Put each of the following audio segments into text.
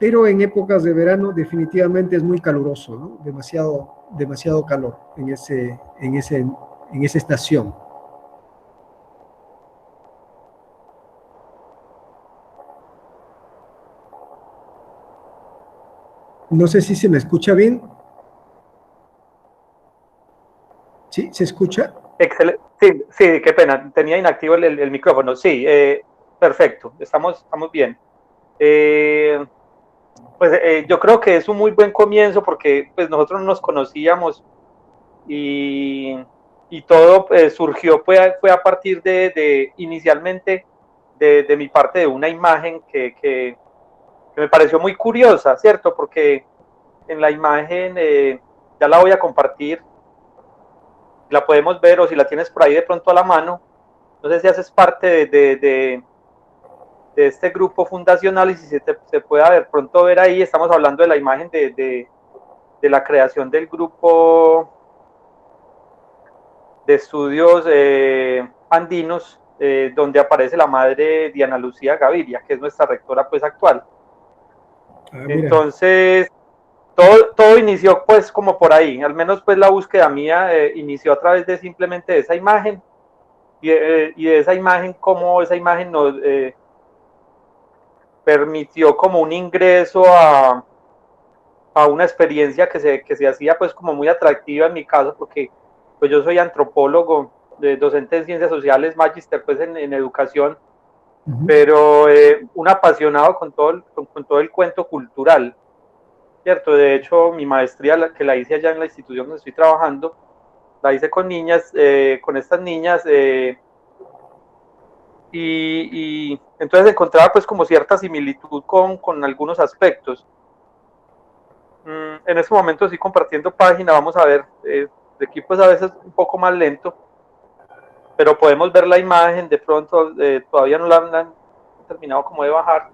pero en épocas de verano definitivamente es muy caluroso, ¿no? Demasiado calor en esa estación. No sé si se me escucha bien. ¿Sí? ¿Se escucha? Excelente. Sí, sí, qué pena, tenía inactivo el micrófono. Sí, perfecto, estamos bien. Eh, yo creo que es un muy buen comienzo porque pues nosotros no nos conocíamos y, y todo surgió fue a partir inicialmente de mi parte de una imagen que me pareció muy curiosa, ¿cierto? Porque en la imagen, ya la voy a compartir, la podemos ver o si la tienes por ahí de pronto a la mano, no sé si haces parte de este grupo fundacional y si se puede ver pronto ver ahí, estamos hablando de la imagen de la creación del grupo de estudios andinos, donde aparece la madre Diana Lucía Gaviria, que es nuestra rectora pues actual. Mira. Entonces, todo inició pues como por ahí, al menos pues la búsqueda mía inició a través de simplemente esa imagen y de esa imagen, cómo esa imagen nos permitió como un ingreso a una experiencia que se hacía pues como muy atractiva en mi caso, porque pues yo soy antropólogo, docente en ciencias sociales, magíster pues en educación, pero un apasionado con todo el cuento cultural, ¿cierto? De hecho, mi maestría, que la hice allá en la institución donde estoy trabajando, la hice con niñas, con estas niñas, y entonces encontraba pues como cierta similitud con algunos aspectos. En este momento estoy compartiendo página, vamos a ver, el equipo es a veces un poco más lento, pero podemos ver la imagen, de pronto todavía no la han terminado como de bajar,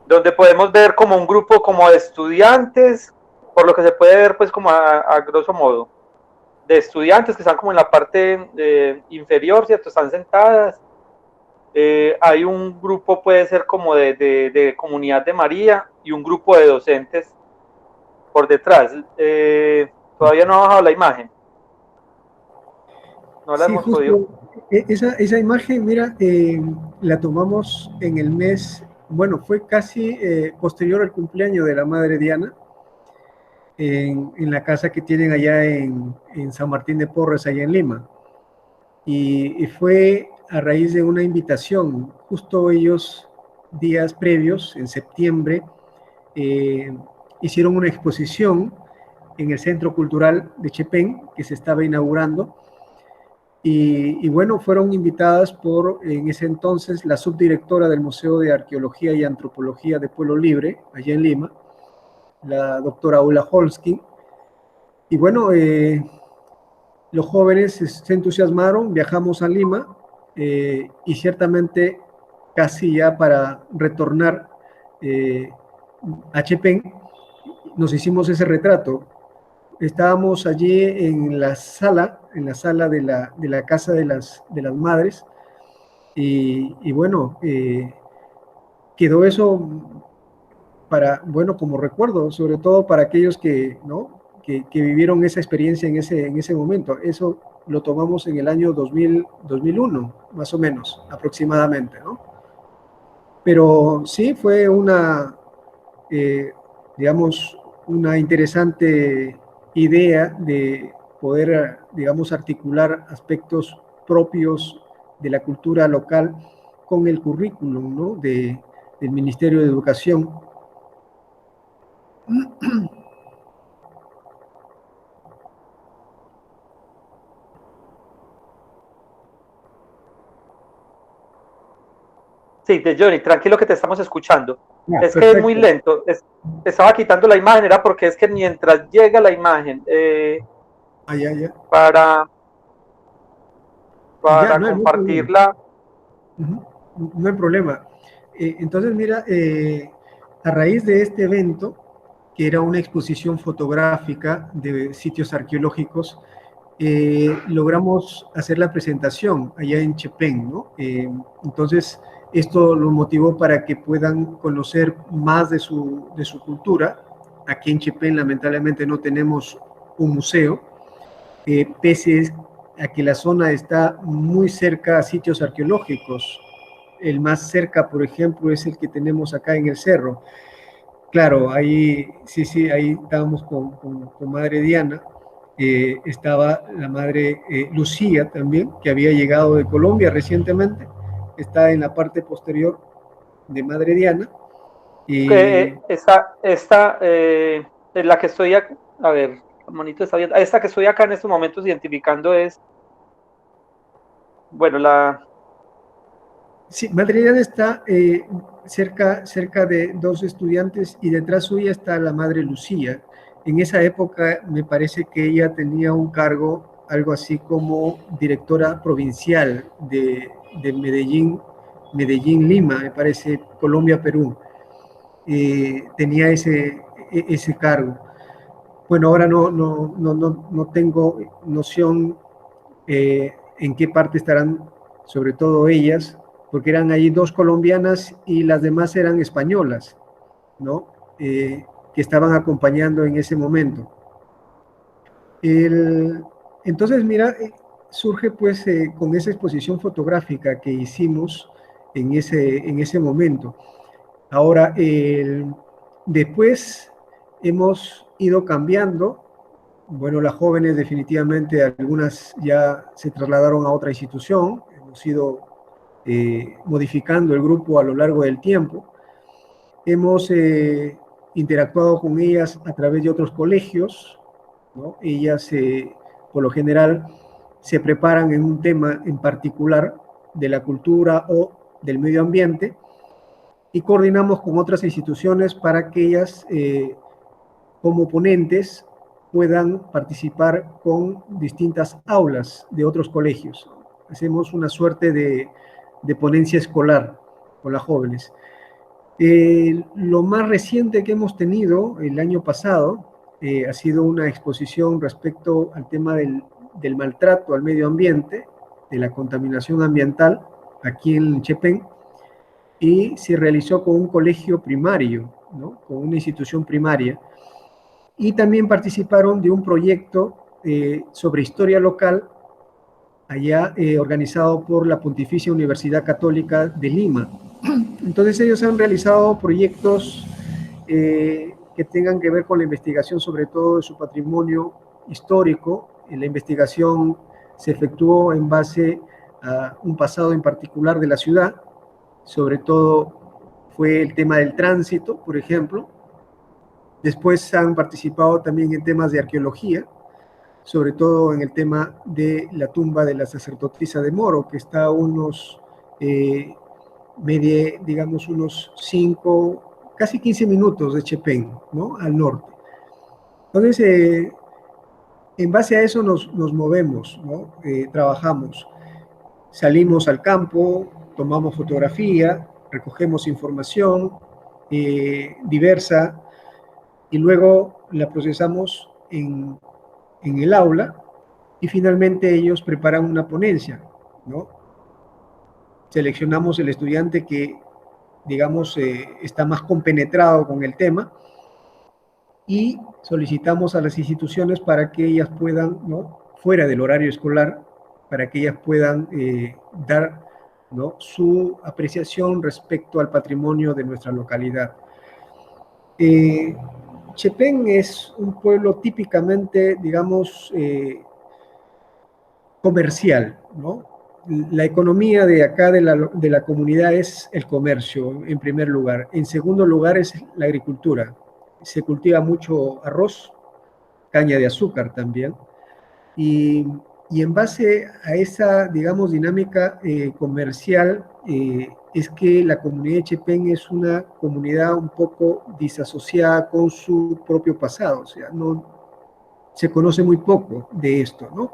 donde podemos ver como un grupo como de estudiantes, por lo que se puede ver pues como a grosso modo, de estudiantes que están como en la parte inferior, ¿cierto? Están sentadas. Hay un grupo, puede ser como de Comunidad de María y un grupo de docentes por detrás. Todavía no ha bajado la imagen. No la Sí, hemos podido. justo esa imagen, mira, la tomamos en el mes, bueno, fue casi posterior al cumpleaños de la madre Diana, en la casa que tienen allá en San Martín de Porres, allá en Lima. Y fue a raíz de una invitación, justo ellos días previos, en septiembre, eh, hicieron una exposición en el Centro Cultural de Chepén, que se estaba inaugurando, y bueno, fueron invitadas por, en ese entonces, la subdirectora del Museo de Arqueología y Antropología de Pueblo Libre, allá en Lima, la doctora Ulla Holskin. Y bueno, los jóvenes se entusiasmaron, viajamos a Lima, y ciertamente casi ya para retornar a Chepén, nos hicimos ese retrato. Estábamos allí en la sala de la casa de las madres, y bueno, quedó eso para, bueno, como recuerdo, sobre todo para aquellos que, ¿no? Que vivieron esa experiencia en ese momento. Eso lo tomamos en el año 2001, más o menos, aproximadamente, ¿no? Pero sí fue eh, digamos, una interesante idea de poder, digamos, articular aspectos propios de la cultura local con el currículum, ¿no? Del Ministerio de Educación. Sí, de Johnny, tranquilo que te estamos escuchando. Ya, Es que es muy perfecto. lento. Estaba quitando la imagen, era porque es que mientras llega la imagen Ah, ya, ya. para, Ya, para no hay problema. compartirla. Ujú, no hay problema. Entonces, mira, a raíz de este evento, que era una exposición fotográfica de sitios arqueológicos, logramos hacer la presentación allá en Chepén, ¿no? Entonces, Esto lo motivó para que puedan conocer más de su cultura. Aquí en Chepén lamentablemente no tenemos un museo, pese a que la zona está muy cerca a sitios arqueológicos. El más cerca, por ejemplo, es el que tenemos acá en el cerro. Claro, ahí sí, ahí estábamos con Madre Diana. Estaba la Madre Lucía también, que había llegado de Colombia recientemente. Está en la parte posterior de Madre Diana. Y La que estoy acá, a ver, monito está viendo, esta que estoy acá en estos momentos identificando es, bueno, sí, Madre Diana está cerca de dos estudiantes y detrás suya está la Madre Lucía. En esa época me parece que ella tenía un cargo, algo así como directora provincial de Medellín, Medellín-Lima, me parece, Colombia-Perú. Tenía ese cargo. Bueno, ahora no tengo noción en qué parte estarán, sobre todo ellas, porque eran ahí dos colombianas y las demás eran españolas, ¿no? Que estaban acompañando en ese momento. El, entonces, mira, surge pues con esa exposición fotográfica que hicimos en ese momento. Ahora, después hemos ido cambiando. Bueno, las jóvenes definitivamente, algunas ya se trasladaron a otra institución, hemos ido modificando el grupo a lo largo del tiempo. Hemos interactuado con ellas a través de otros colegios, ¿no? Ellas, por lo general, se preparan en un tema en particular de la cultura o del medio ambiente y coordinamos con otras instituciones para que ellas, como ponentes, puedan participar con distintas aulas de otros colegios. Hacemos una suerte de ponencia escolar con las jóvenes. Lo más reciente que hemos tenido el año pasado ha sido una exposición respecto al tema del maltrato al medio ambiente, de la contaminación ambiental aquí en Chepén, y se realizó con un colegio primario, ¿no? Con una institución primaria, y también participaron de un proyecto sobre historia local allá organizado por la Pontificia Universidad Católica de Lima. Entonces ellos han realizado proyectos que tengan que ver con la investigación sobre todo de su patrimonio histórico. La investigación se efectuó en base a un pasado en particular de la ciudad, sobre todo fue el tema del tránsito, por ejemplo. Después han participado también en temas de arqueología, sobre todo en el tema de la tumba de la sacerdotisa de Moro, que está a unos, digamos, unos 5, casi 15 minutos de Chepén, ¿no? Al norte. Entonces, en base a eso nos movemos, ¿no? Trabajamos. Salimos al campo, tomamos fotografía, recogemos información diversa y luego la procesamos en el aula y finalmente ellos preparan una ponencia, ¿no? Seleccionamos el estudiante que, digamos, está más compenetrado con el tema y solicitamos a las instituciones para que ellas puedan, ¿no? Fuera del horario escolar, para que ellas puedan dar, ¿no? Su apreciación respecto al patrimonio de nuestra localidad. Chepén es un pueblo típicamente, digamos, comercial, ¿no? La economía de acá de la comunidad es el comercio, en primer lugar. En segundo lugar es la agricultura. Se cultiva mucho arroz, caña de azúcar también. Y, y en base a esa, digamos, dinámica comercial, es que la comunidad de Chepén es una comunidad un poco disasociada con su propio pasado. O sea, no se conoce muy poco de esto, ¿no?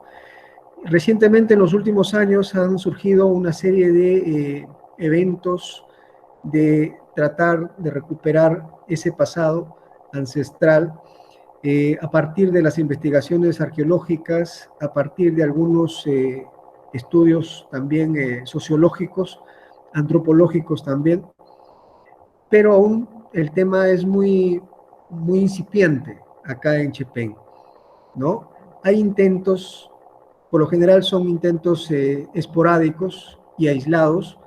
Recientemente, en los últimos años, han surgido una serie de eventos de tratar de recuperar ese pasado ancestral a partir de las investigaciones arqueológicas, a partir de algunos estudios también sociológicos, antropológicos también, pero aún el tema es muy, muy incipiente acá en Chepén, ¿no? Hay intentos, por lo general son intentos esporádicos y aislados.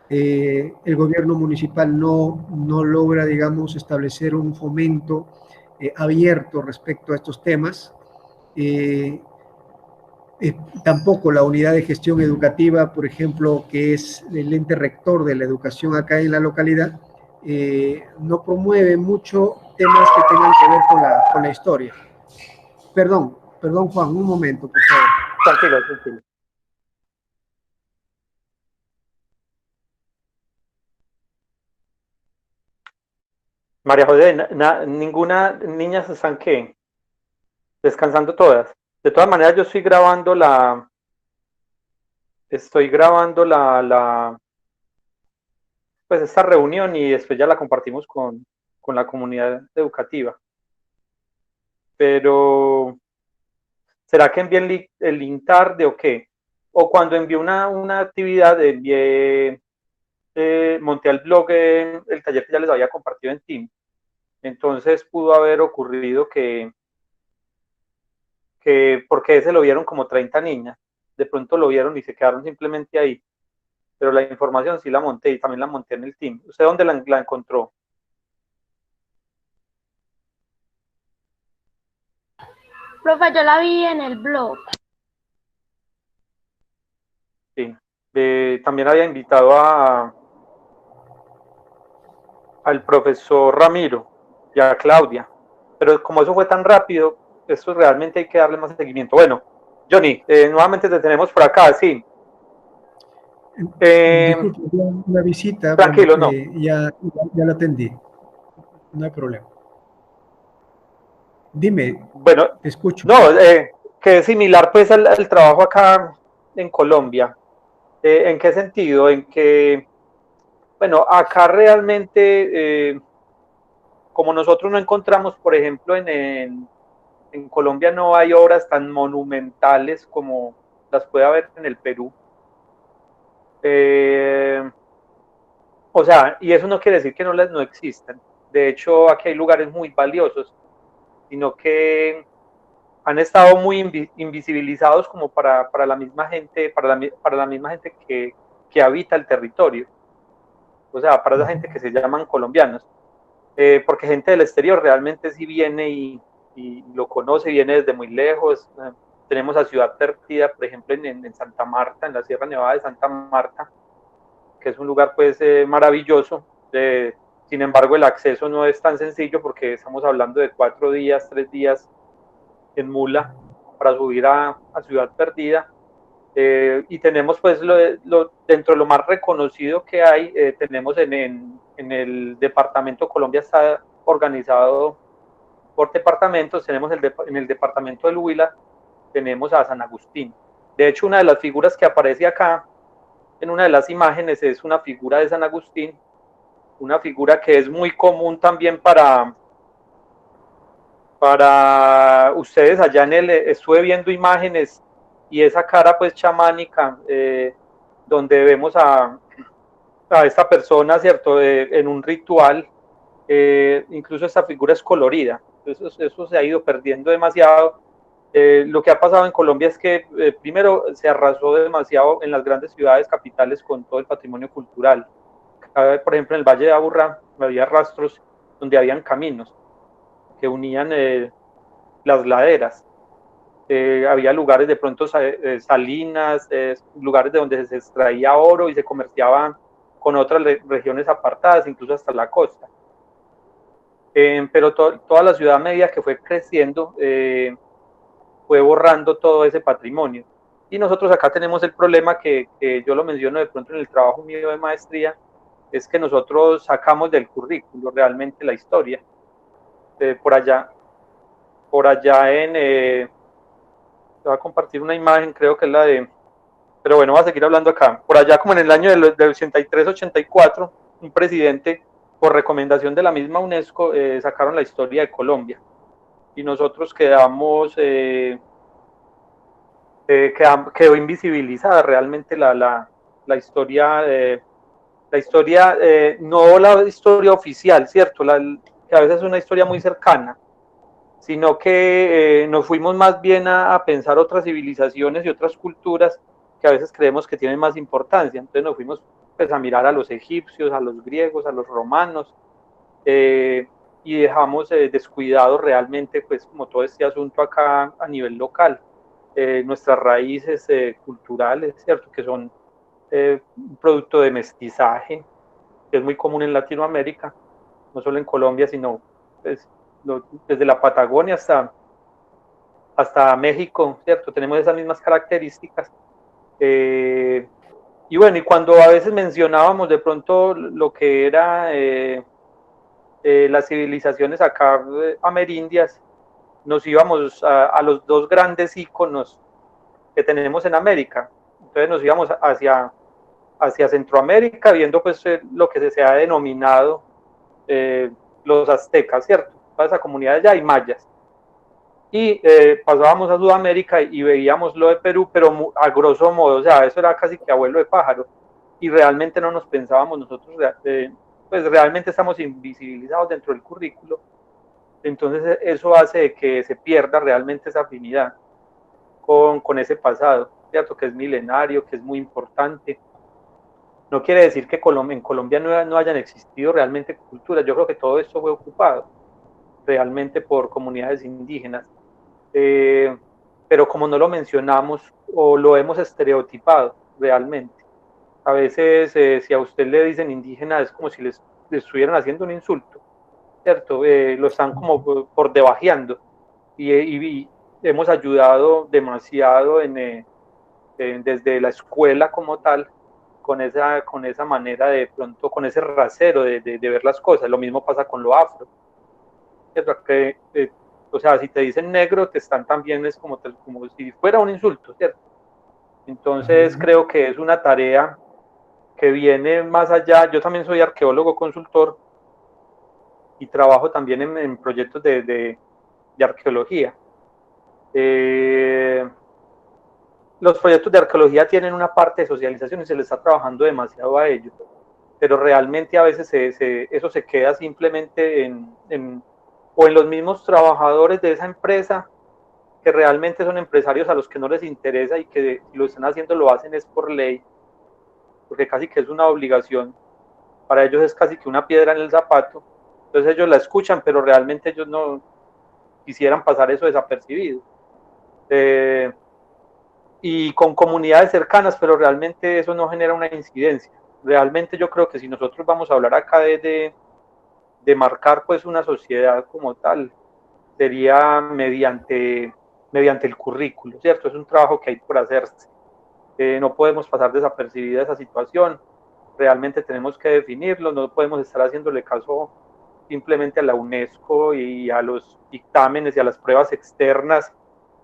El gobierno municipal no logra, digamos, establecer un fomento abierto respecto a estos temas. Eh, Tampoco la unidad de gestión educativa, por ejemplo, que es el ente rector de la educación acá en la localidad, no promueve mucho temas que tengan que ver con la historia. Perdón, Juan, un momento, por favor. Tranquilo, tranquilo. María José, ninguna niña se están ¿qué? Descansando todas. De todas maneras, yo estoy grabando pues esta reunión y después ya la compartimos con la comunidad educativa. Pero, ¿será que envié el link tarde o qué? O cuando envié una actividad, monté al blog el taller que ya les había compartido en Team. Entonces pudo haber ocurrido porque ese lo vieron como 30 niñas. De pronto lo vieron y se quedaron simplemente ahí. Pero la información sí la monté y también la monté en el Team. ¿Usted dónde la encontró? Profe, yo la vi en el blog. Sí. También había invitado al profesor Ramiro y a Claudia. Pero como eso fue tan rápido, eso realmente hay que darle más seguimiento. Bueno, Johnny, nuevamente te tenemos por acá, sí. Disculpe, una visita, bueno, Tranquilo, no. ya la atendí, no hay problema. Dime, Bueno, te escucho. no, que es similar pues al trabajo acá en Colombia. ¿En qué sentido? En que, bueno, acá realmente, como nosotros no encontramos, por ejemplo, en Colombia no hay obras tan monumentales como las puede haber en el Perú. O sea, y eso no quiere decir que no existan. De hecho, aquí hay lugares muy valiosos, sino que han estado muy invisibilizados como para la misma gente, para la misma gente que habita el territorio. O sea, para esa gente que se llaman colombianos. Porque gente del exterior realmente sí viene y lo conoce, viene desde muy lejos. Tenemos a Ciudad Perdida, por ejemplo, en Santa Marta, en la Sierra Nevada de Santa Marta, que es un lugar pues maravilloso. Sin embargo, el acceso no es tan sencillo porque estamos hablando de 4 días, 3 días en mula para subir a Ciudad Perdida. Y tenemos pues dentro de lo más reconocido que hay, tenemos en el departamento. Colombia está organizado por departamentos. Tenemos en el departamento del Huila, tenemos a San Agustín. De hecho, una de las figuras que aparece acá en una de las imágenes es una figura de San Agustín, una figura que es muy común también para ustedes allá estuve viendo imágenes y esa cara pues chamánica, donde vemos a esta persona, ¿cierto? En un ritual, incluso esta figura es colorida, eso se ha ido perdiendo demasiado. Lo que ha pasado en Colombia es que primero se arrasó demasiado en las grandes ciudades capitales con todo el patrimonio cultural. Por ejemplo, en el Valle de Aburrá había rastros donde habían caminos que unían las laderas. Había lugares de pronto salinas, lugares de donde se extraía oro y se comerciaban con otras regiones apartadas, incluso hasta la costa. Pero toda la ciudad media que fue creciendo fue borrando todo ese patrimonio. Y nosotros acá tenemos el problema que yo lo menciono de pronto en el trabajo mío de maestría, es que nosotros sacamos del currículo realmente la historia. Por allá te voy a compartir una imagen, creo que es la de, pero bueno, voy a seguir hablando acá. Por allá como en el año del 83-84, un presidente, por recomendación de la misma UNESCO, sacaron la historia de Colombia. Y nosotros quedó invisibilizada realmente la historia La historia, no la historia oficial, ¿cierto? Que a veces es una historia muy cercana, sino que nos fuimos más bien a pensar otras civilizaciones y otras culturas que a veces creemos que tienen más importancia. Entonces nos fuimos pues, a mirar a los egipcios, a los griegos, a los romanos, y dejamos descuidado realmente pues como todo este asunto acá a nivel local, nuestras raíces culturales, ¿cierto? Que son un producto de mestizaje, que es muy común en Latinoamérica, no solo en Colombia, sino pues, desde la Patagonia hasta México, ¿cierto? Tenemos esas mismas características. Y bueno, y cuando a veces mencionábamos de pronto lo que era las civilizaciones acá amerindias, nos íbamos a los dos grandes íconos que tenemos en América. Entonces nos íbamos hacia Centroamérica, viendo pues lo que se ha denominado los aztecas, ¿cierto? Toda esa comunidad allá y mayas. Y pasábamos a Sudamérica y veíamos lo de Perú, pero a grosso modo, o sea, eso era casi que abuelo de pájaro. Y realmente no nos pensábamos nosotros, pues realmente estamos invisibilizados dentro del currículo. Entonces eso hace que se pierda realmente esa afinidad con ese pasado, ¿cierto? Que es milenario, que es muy importante. No quiere decir que en Colombia no hayan existido realmente culturas. Yo creo que todo esto fue ocupado realmente por comunidades indígenas. Pero como no lo mencionamos o lo hemos estereotipado realmente. A veces, si a usted le dicen indígena, es como si les estuvieran haciendo un insulto, ¿cierto? Lo están como por debajeando. Y hemos ayudado demasiado desde la escuela como tal, con esa manera de pronto, con ese rasero de ver las cosas. Lo mismo pasa con lo afro, ¿cierto? Que, o sea, si te dicen negro, te están también, es como si fuera un insulto, ¿cierto? Entonces creo que es una tarea que viene más allá. Yo también soy arqueólogo consultor y trabajo también en proyectos de arqueología. Los proyectos de arqueología tienen una parte de socialización y se les está trabajando demasiado a ello, pero realmente a veces eso se queda simplemente o en los mismos trabajadores de esa empresa, que realmente son empresarios a los que no les interesa y que si lo están haciendo lo hacen es por ley, porque casi que es una obligación, para ellos es casi que una piedra en el zapato, entonces ellos la escuchan, pero realmente ellos no quisieran pasar eso desapercibido. Y con comunidades cercanas, pero realmente eso no genera una incidencia. Realmente yo creo que si nosotros vamos a hablar acá de marcar pues una sociedad como tal, sería mediante el currículo, ¿cierto? Es un trabajo que hay por hacerse. No podemos pasar desapercibida esa situación, realmente tenemos que definirlo, no podemos estar haciéndole caso simplemente a la UNESCO y a los dictámenes y a las pruebas externas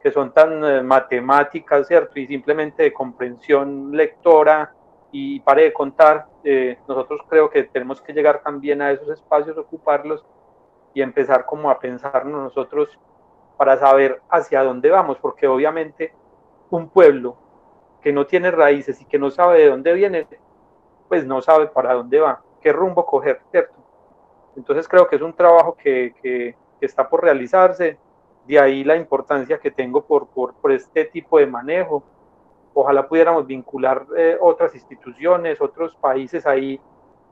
que son tan matemáticas, ¿cierto? Y simplemente de comprensión lectora y pare de contar. Nosotros creo que tenemos que llegar también a esos espacios, ocuparlos y empezar como a pensarnos nosotros para saber hacia dónde vamos, porque obviamente un pueblo que no tiene raíces y que no sabe de dónde viene, pues no sabe para dónde va, qué rumbo coger, ¿cierto? Entonces creo que es un trabajo que está por realizarse, de ahí la importancia que tengo por este tipo de manejo. Ojalá pudiéramos vincular otras instituciones, otros países ahí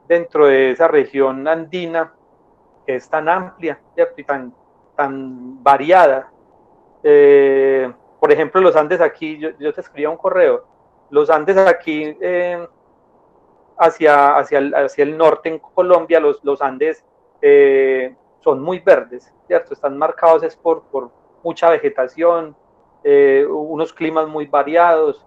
dentro de esa región andina que es tan amplia, ¿cierto? Y tan variada. Por ejemplo, los Andes aquí, yo te escribía un correo, los Andes aquí hacia el norte en Colombia, los Andes son muy verdes, ¿cierto? Están marcados es por mucha vegetación, unos climas muy variados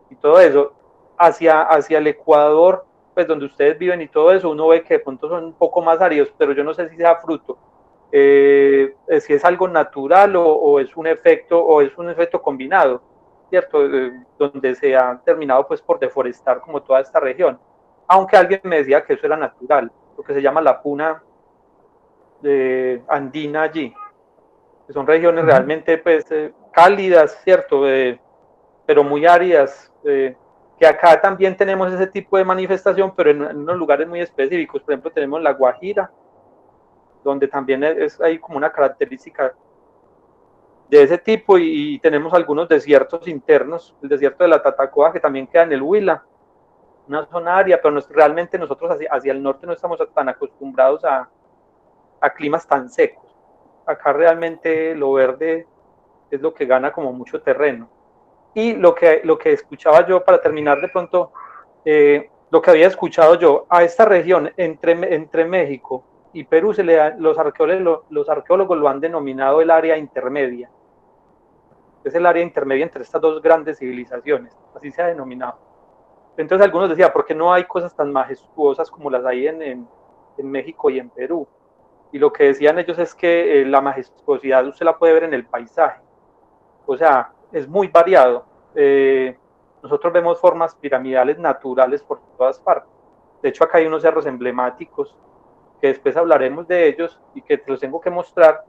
y todo eso. Hacia el Ecuador, pues donde ustedes viven y todo eso, uno ve que de pronto son un poco más áridos, pero yo no sé si sea fruto, si es algo natural o es un efecto combinado, ¿cierto? Donde se ha terminado pues por deforestar como toda esta región. Aunque alguien me decía que eso era natural, lo que se llama la puna andina allí, que son regiones realmente pues cálidas, ¿cierto? Pero muy áridas, que acá también tenemos ese tipo de manifestación, pero en unos lugares muy específicos. Por ejemplo, tenemos la Guajira, donde también hay como una característica de ese tipo, y tenemos algunos desiertos internos, el desierto de la Tatacoa, que también queda en el Huila, una zona área, pero realmente nosotros hacia el norte no estamos tan acostumbrados a climas tan secos. Acá realmente lo verde es lo que gana como mucho terreno. Y lo que escuchaba yo, para terminar de pronto, lo que había escuchado yo, a esta región entre México y Perú, los arqueólogos lo han denominado el área intermedia. Es el área intermedia entre estas dos grandes civilizaciones, así se ha denominado. Entonces algunos decían, ¿por qué no hay cosas tan majestuosas como las hay en México y en Perú? Y lo que decían ellos es que la majestuosidad usted la puede ver en el paisaje. O sea, es muy variado. Nosotros vemos formas piramidales naturales por todas partes. De hecho, acá hay unos cerros emblemáticos, que después hablaremos de ellos y que te los tengo que mostrar,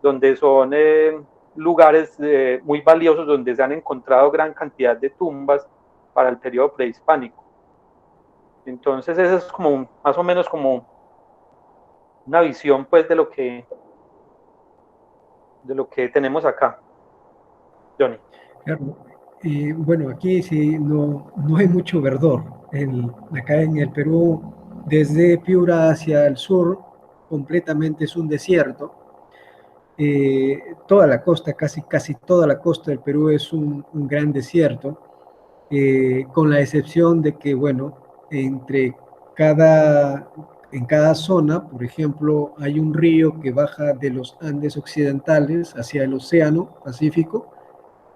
donde son lugares muy valiosos, donde se han encontrado gran cantidad de tumbas para el periodo prehispánico. Entonces, eso es como más o menos como una visión, pues, de lo que tenemos acá, Johnny. Claro. Bueno, aquí sí no hay mucho verdor. Acá en el Perú, desde Piura hacia el sur, completamente es un desierto. Toda la costa, casi toda la costa del Perú es un gran desierto, con la excepción de que, bueno, entre en cada zona, por ejemplo, hay un río que baja de los Andes occidentales hacia el Océano Pacífico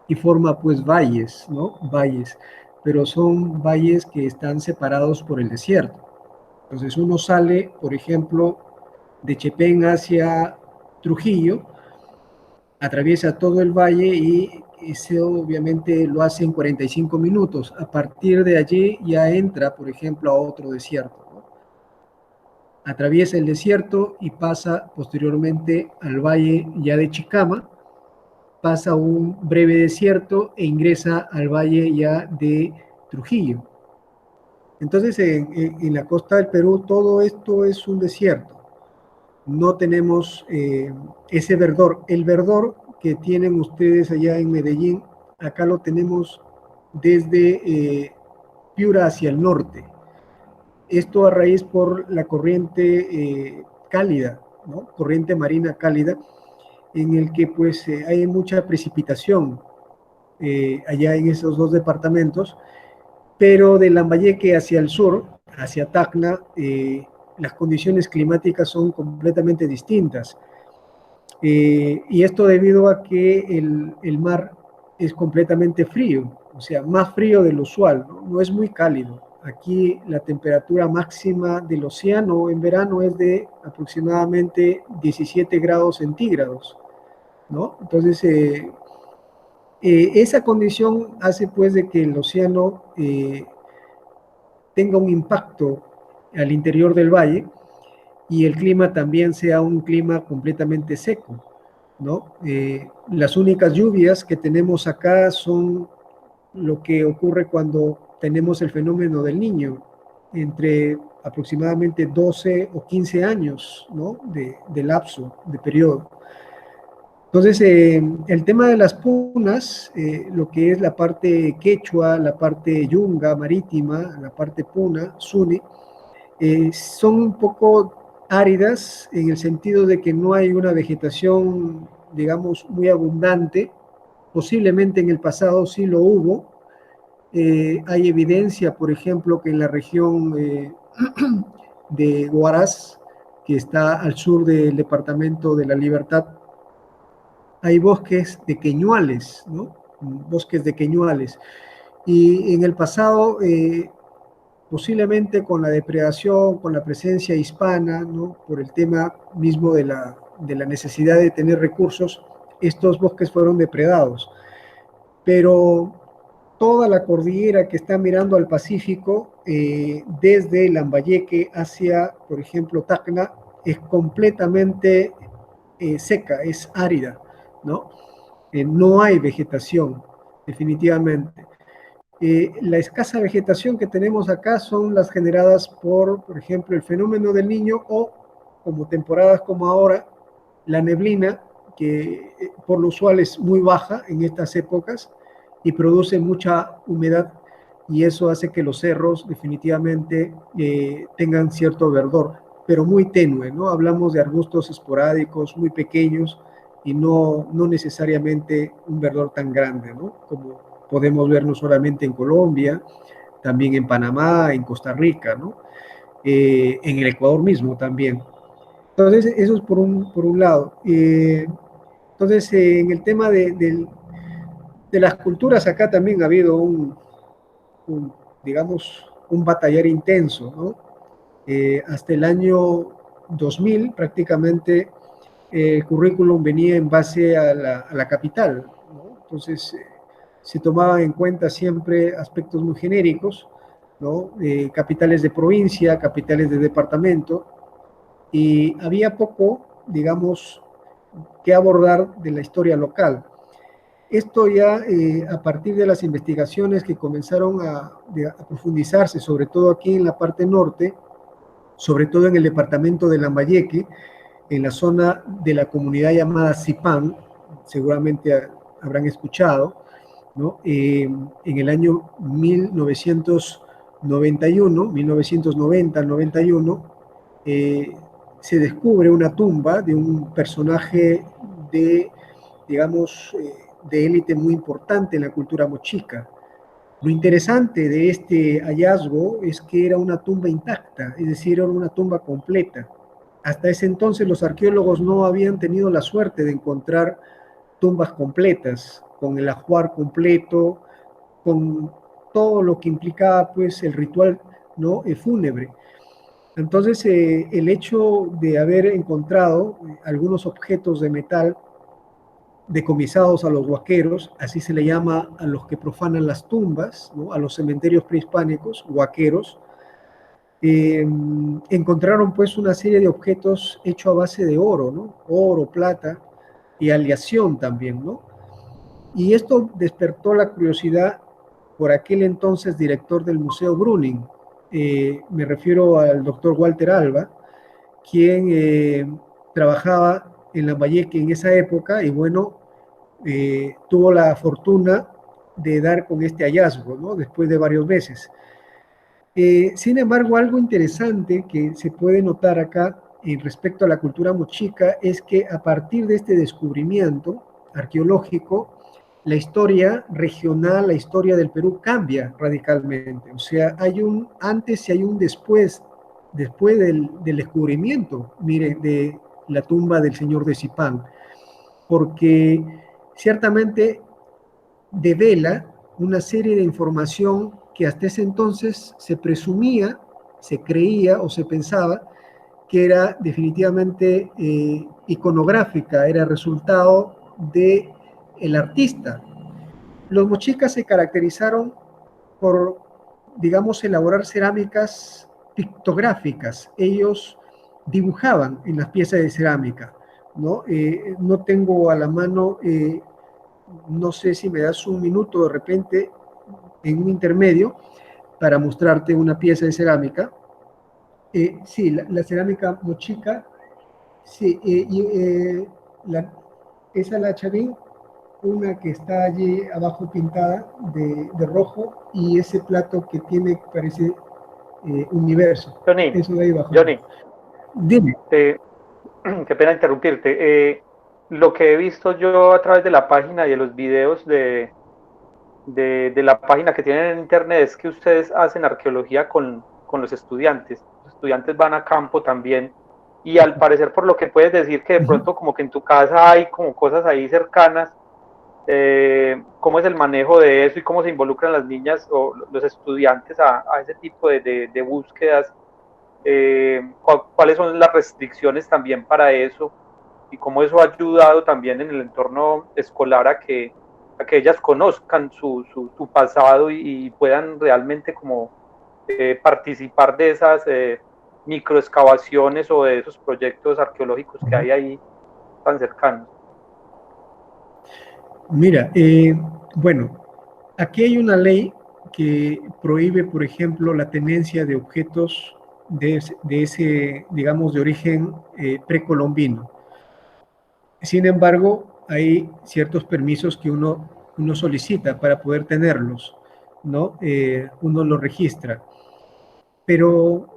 y forma pues valles, ¿no? Valles, pero son valles que están separados por el desierto. Entonces uno sale, por ejemplo, de Chepén hacia Trujillo, atraviesa todo el valle y eso obviamente lo hace en 45 minutos. A partir de allí ya entra, por ejemplo, a otro desierto, ¿no? Atraviesa el desierto y pasa posteriormente al valle ya de Chicama, pasa un breve desierto e ingresa al valle ya de Trujillo. Entonces, en la costa del Perú todo esto es un desierto. No tenemos ese verdor. El verdor que tienen ustedes allá en Medellín, acá lo tenemos desde Piura hacia el norte. Esto a raíz por la corriente cálida, ¿no? Corriente marina cálida, en el que pues hay mucha precipitación allá en esos dos departamentos, pero de Lambayeque hacia el sur, hacia Tacna, las condiciones climáticas son completamente distintas. Y esto debido a que el mar es completamente frío, o sea, más frío del usual, ¿no? No es muy cálido. Aquí la temperatura máxima del océano en verano es de aproximadamente 17 grados centígrados, ¿no? Entonces, esa condición hace pues de que el océano tenga un impacto al interior del valle y el clima también sea un clima completamente seco, ¿no? Las únicas lluvias que tenemos acá son lo que ocurre cuando tenemos el fenómeno del niño, entre aproximadamente 12 o 15 años, ¿no? De lapso, de periodo. Entonces, el tema de las punas, lo que es la parte quechua, la parte yunga, marítima, la parte puna, suni, son un poco áridas en el sentido de que no hay una vegetación, digamos, muy abundante. Posiblemente en el pasado sí lo hubo. Hay evidencia, por ejemplo, que en la región de Huaraz, que está al sur del departamento de La Libertad, hay bosques de queñuales, ¿no? Bosques de queñuales. Y en el pasado, posiblemente con la depredación, con la presencia hispana, ¿no? Por el tema mismo de la necesidad de tener recursos, estos bosques fueron depredados. Pero toda la cordillera que está mirando al Pacífico, desde Lambayeque hacia, por ejemplo, Tacna, es completamente seca, es árida, ¿no? No hay vegetación, definitivamente. La escasa vegetación que tenemos acá son las generadas por ejemplo, el fenómeno del Niño o, como temporadas como ahora, la neblina, que por lo usual es muy baja en estas épocas y produce mucha humedad, y eso hace que los cerros definitivamente tengan cierto verdor, pero muy tenue, ¿no? Hablamos de arbustos esporádicos muy pequeños y no necesariamente un verdor tan grande, ¿no? Como podemos ver no solamente en Colombia, también en Panamá, en Costa Rica, ¿no? En el Ecuador mismo también. Entonces, eso es por un lado. Entonces, en el tema de las culturas, acá también ha habido digamos, un batallar intenso, ¿no? Hasta el año 2000, prácticamente, el currículum venía en base a la capital, ¿no? Entonces, se tomaban en cuenta siempre aspectos muy genéricos, ¿no? Capitales de provincia, capitales de departamento, y había poco, digamos, que abordar de la historia local. Esto ya a partir de las investigaciones que comenzaron a profundizarse, sobre todo aquí en la parte norte, sobre todo en el departamento de Lambayeque, en la zona de la comunidad llamada Zipán, seguramente habrán escuchado, ¿no? En el año 1991, 1990-91, se descubre una tumba de un personaje de, digamos, de élite muy importante en la cultura mochica. Lo interesante de este hallazgo es que era una tumba intacta, es decir, era una tumba completa. Hasta ese entonces los arqueólogos no habían tenido la suerte de encontrar tumbas completas, con el ajuar completo, con todo lo que implicaba pues el ritual, ¿no? Fúnebre. Entonces, el hecho de haber encontrado algunos objetos de metal decomisados a los huaqueros, así se le llama a los que profanan las tumbas, ¿no? A los cementerios prehispánicos, huaqueros, encontraron pues una serie de objetos hechos a base de oro, ¿no? Oro, plata y aleación también, ¿no? Y esto despertó la curiosidad por aquel entonces director del Museo Bruning. Me refiero al doctor Walter Alba, quien trabajaba en Lambayeque en esa época y bueno, tuvo la fortuna de dar con este hallazgo, ¿no? Después de varios meses. Sin embargo, algo interesante que se puede notar acá respecto a la cultura mochica es que a partir de este descubrimiento arqueológico, la historia regional, la historia del Perú cambia radicalmente. O sea, hay un antes y hay un después del descubrimiento, mire, de la tumba del señor de Zipán, porque ciertamente devela una serie de información que hasta ese entonces se presumía, se creía o se pensaba que era definitivamente iconográfica, era resultado de el artista. Los mochicas se caracterizaron por, digamos, elaborar cerámicas pictográficas. Ellos dibujaban en las piezas de cerámica, ¿no? No tengo a la mano, no sé si me das un minuto de repente en un intermedio para mostrarte una pieza de cerámica. Sí, la cerámica mochica, sí, esa la Chavín, una que está allí abajo pintada de rojo, y ese plato que tiene, parece universo. Johnny, Eso de ahí abajo. Johnny, Dime. Qué pena interrumpirte. Lo que he visto yo a través de la página y de los videos de la página que tienen en internet es que ustedes hacen arqueología con los estudiantes. Los estudiantes van a campo también y al parecer por lo que puedes decir que de pronto como que en tu casa hay como cosas ahí cercanas, ¿cómo es el manejo de eso y cómo se involucran las niñas o los estudiantes a ese tipo de búsquedas? ¿Cuáles son las restricciones también para eso? Y cómo eso ha ayudado también en el entorno escolar a que ellas conozcan su pasado y puedan realmente como participar de esas microexcavaciones o de esos proyectos arqueológicos que hay ahí tan cercanos. Mira, bueno, aquí hay una ley que prohíbe, por ejemplo, la tenencia de objetos de ese digamos, de origen precolombino. Sin embargo, hay ciertos permisos que uno solicita para poder tenerlos, ¿no? Uno lo registra. Pero,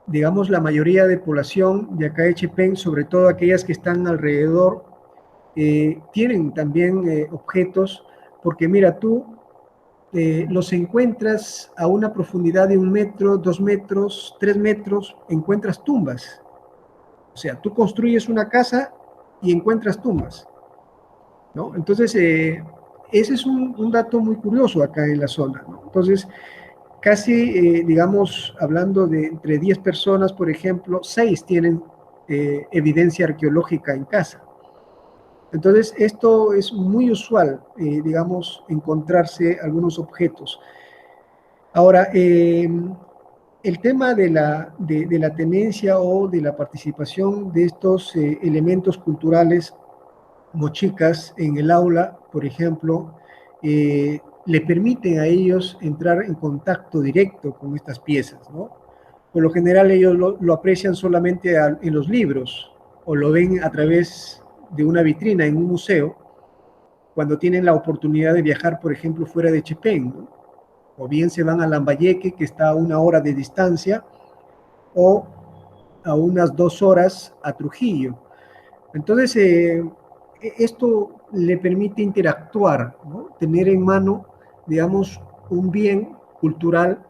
digamos, la mayoría de población de acá de Chepén, sobre todo aquellas que están alrededor, tienen también objetos, porque mira, tú los encuentras a una profundidad de 1 metro, 2 metros, 3 metros, encuentras tumbas. O sea, tú construyes una casa y encuentras tumbas, ¿no? Entonces, ese es un dato muy curioso acá en la zona, ¿no? Entonces, casi, digamos, hablando de entre 10 personas, por ejemplo, 6 tienen evidencia arqueológica en casa. Entonces, esto es muy usual, digamos, encontrarse algunos objetos. Ahora, el tema de la tenencia o de la participación de estos elementos culturales mochicas en el aula, por ejemplo, le permiten a ellos entrar en contacto directo con estas piezas, ¿no? Por lo general ellos lo aprecian solamente en los libros o lo ven a través de una vitrina en un museo cuando tienen la oportunidad de viajar, por ejemplo, fuera de Chepén, ¿no? O bien se van a Lambayeque, que está a 1 hora de distancia, o a unas 2 horas a Trujillo. Entonces, esto le permite interactuar, ¿no? Tener en mano, digamos, un bien cultural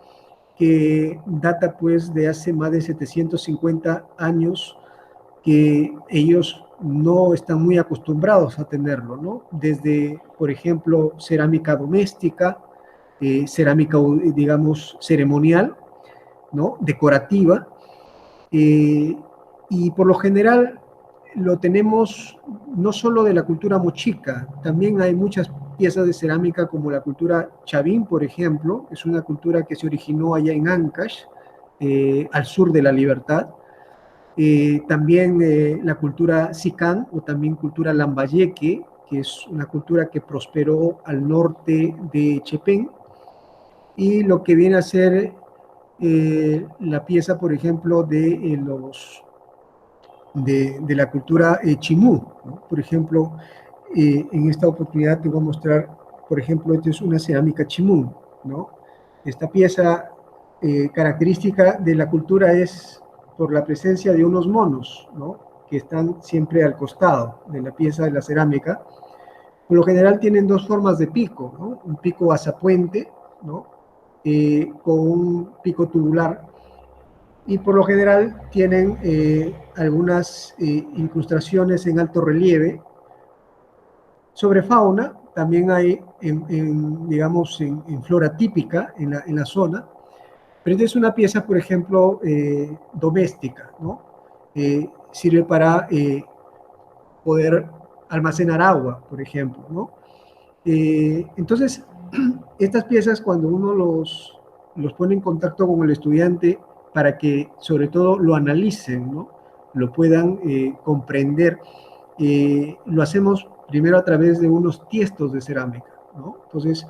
que data pues de hace más de 750 años, que ellos no están muy acostumbrados a tenerlo, ¿no? Desde, por ejemplo, cerámica doméstica, cerámica, digamos, ceremonial, ¿no? Decorativa, y por lo general lo tenemos no solo de la cultura mochica, también hay muchas piezas de cerámica como la cultura chavín, por ejemplo, es una cultura que se originó allá en Ancash, al sur de La Libertad. También la cultura sicán o también cultura lambayeque, que es una cultura que prosperó al norte de Chepén, y lo que viene a ser la pieza, por ejemplo, de la cultura chimú, ¿no? Por ejemplo, en esta oportunidad te voy a mostrar, por ejemplo, esta es una cerámica chimú, ¿no? Esta pieza característica de la cultura es por la presencia de unos monos, ¿no? Que están siempre al costado de la pieza de la cerámica. Por lo general tienen 2 formas de pico, ¿no? Un pico azapuente, ¿no? Con un pico tubular, y por lo general tienen algunas incrustaciones en alto relieve. Sobre fauna, también hay, digamos, en flora típica en la zona, pero esta es una pieza, por ejemplo, doméstica, ¿no? Sirve para poder almacenar agua, por ejemplo, ¿no? Entonces, estas piezas, cuando uno los pone en contacto con el estudiante para que sobre todo lo analicen, ¿no? Lo puedan comprender, lo hacemos primero a través de unos tiestos de cerámica, ¿no? Entonces,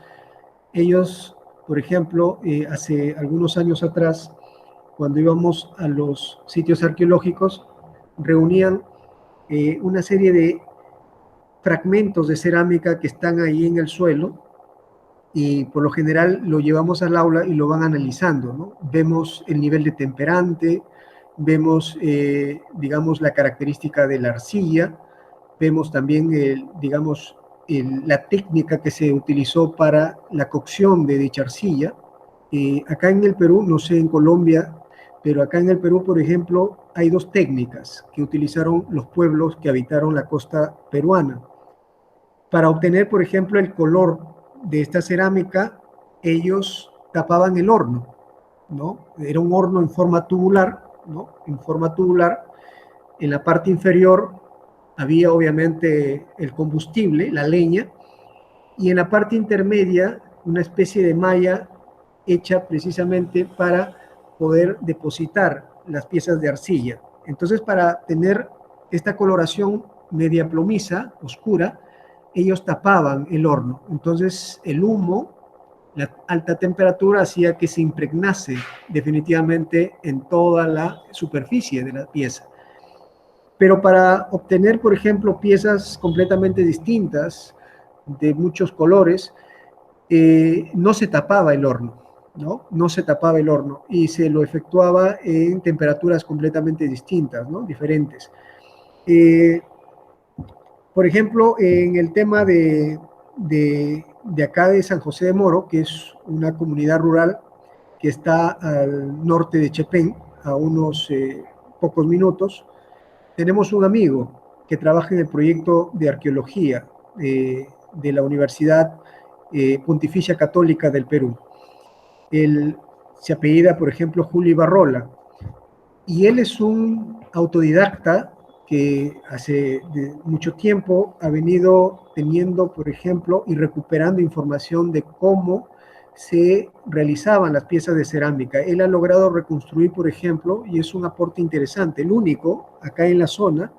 ellos, por ejemplo, hace algunos años atrás, cuando íbamos a los sitios arqueológicos, reunían una serie de fragmentos de cerámica que están ahí en el suelo, y por lo general lo llevamos al aula y lo van analizando, ¿no? Vemos el nivel de temperante, vemos, digamos, la característica de la arcilla, vemos también, digamos, la técnica que se utilizó para la cocción de dicha arcilla. Acá en el Perú, no sé en Colombia, pero acá en el Perú, por ejemplo, hay 2 técnicas que utilizaron los pueblos que habitaron la costa peruana. Para obtener, por ejemplo, el color de esta cerámica, ellos tapaban el horno, ¿no? Era un horno en forma tubular, ¿no? En forma tubular. En la parte inferior había obviamente el combustible, la leña, y en la parte intermedia una especie de malla hecha precisamente para poder depositar las piezas de arcilla. Entonces, para tener esta coloración media plomiza, oscura, ellos tapaban el horno. Entonces, el humo La alta temperatura hacía que se impregnase definitivamente en toda la superficie de la pieza. Pero para obtener, por ejemplo, piezas completamente distintas, de muchos colores, no se tapaba el horno, ¿no? No se tapaba el horno y se lo efectuaba en temperaturas completamente distintas, ¿no? Diferentes. Por ejemplo, en el tema de acá de San José de Moro, que es una comunidad rural que está al norte de Chepén, a unos pocos minutos, tenemos un amigo que trabaja en el proyecto de arqueología de la Universidad Pontificia Católica del Perú. Él se apellida, por ejemplo, Julio Ibarrola, y él es un autodidacta que hace mucho tiempo ha venido teniendo, por ejemplo, y recuperando información de cómo se realizaban las piezas de cerámica. Él ha logrado reconstruir, por ejemplo, y es un aporte interesante, el único acá en la zona,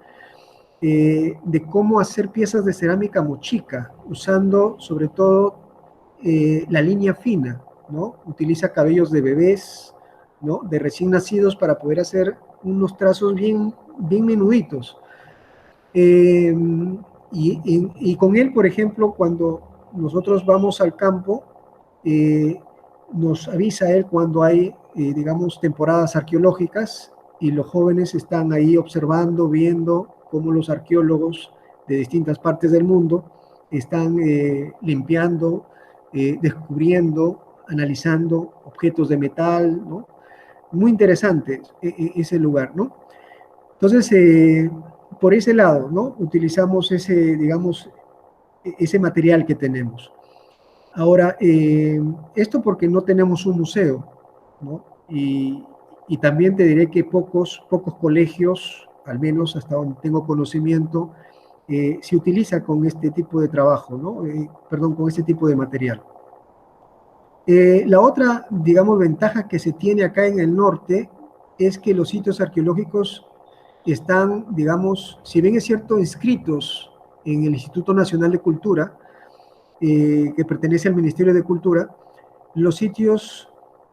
de cómo hacer piezas de cerámica mochica, usando sobre todo la línea fina, ¿no? Utiliza cabellos de bebés, ¿no? De recién nacidos para poder hacer unos trazos bien, bien menuditos. Y con él, por ejemplo, cuando nosotros vamos al campo, nos avisa él cuando hay, digamos, temporadas arqueológicas y los jóvenes están ahí observando, viendo cómo los arqueólogos de distintas partes del mundo están limpiando, descubriendo, analizando objetos de metal, ¿no? Muy interesante ese lugar, ¿no? Entonces, por ese lado, ¿no? Utilizamos ese, digamos, ese material que tenemos. Ahora, esto porque no tenemos un museo, ¿no? Y también te diré que pocos colegios, al menos hasta donde tengo conocimiento, se utiliza con este tipo de trabajo, ¿no? Perdón, con este tipo de material. La otra, digamos, ventaja que se tiene acá en el norte es que los sitios arqueológicos están, digamos, si bien es cierto, inscritos en el Instituto Nacional de Cultura, que pertenece al Ministerio de Cultura, los sitios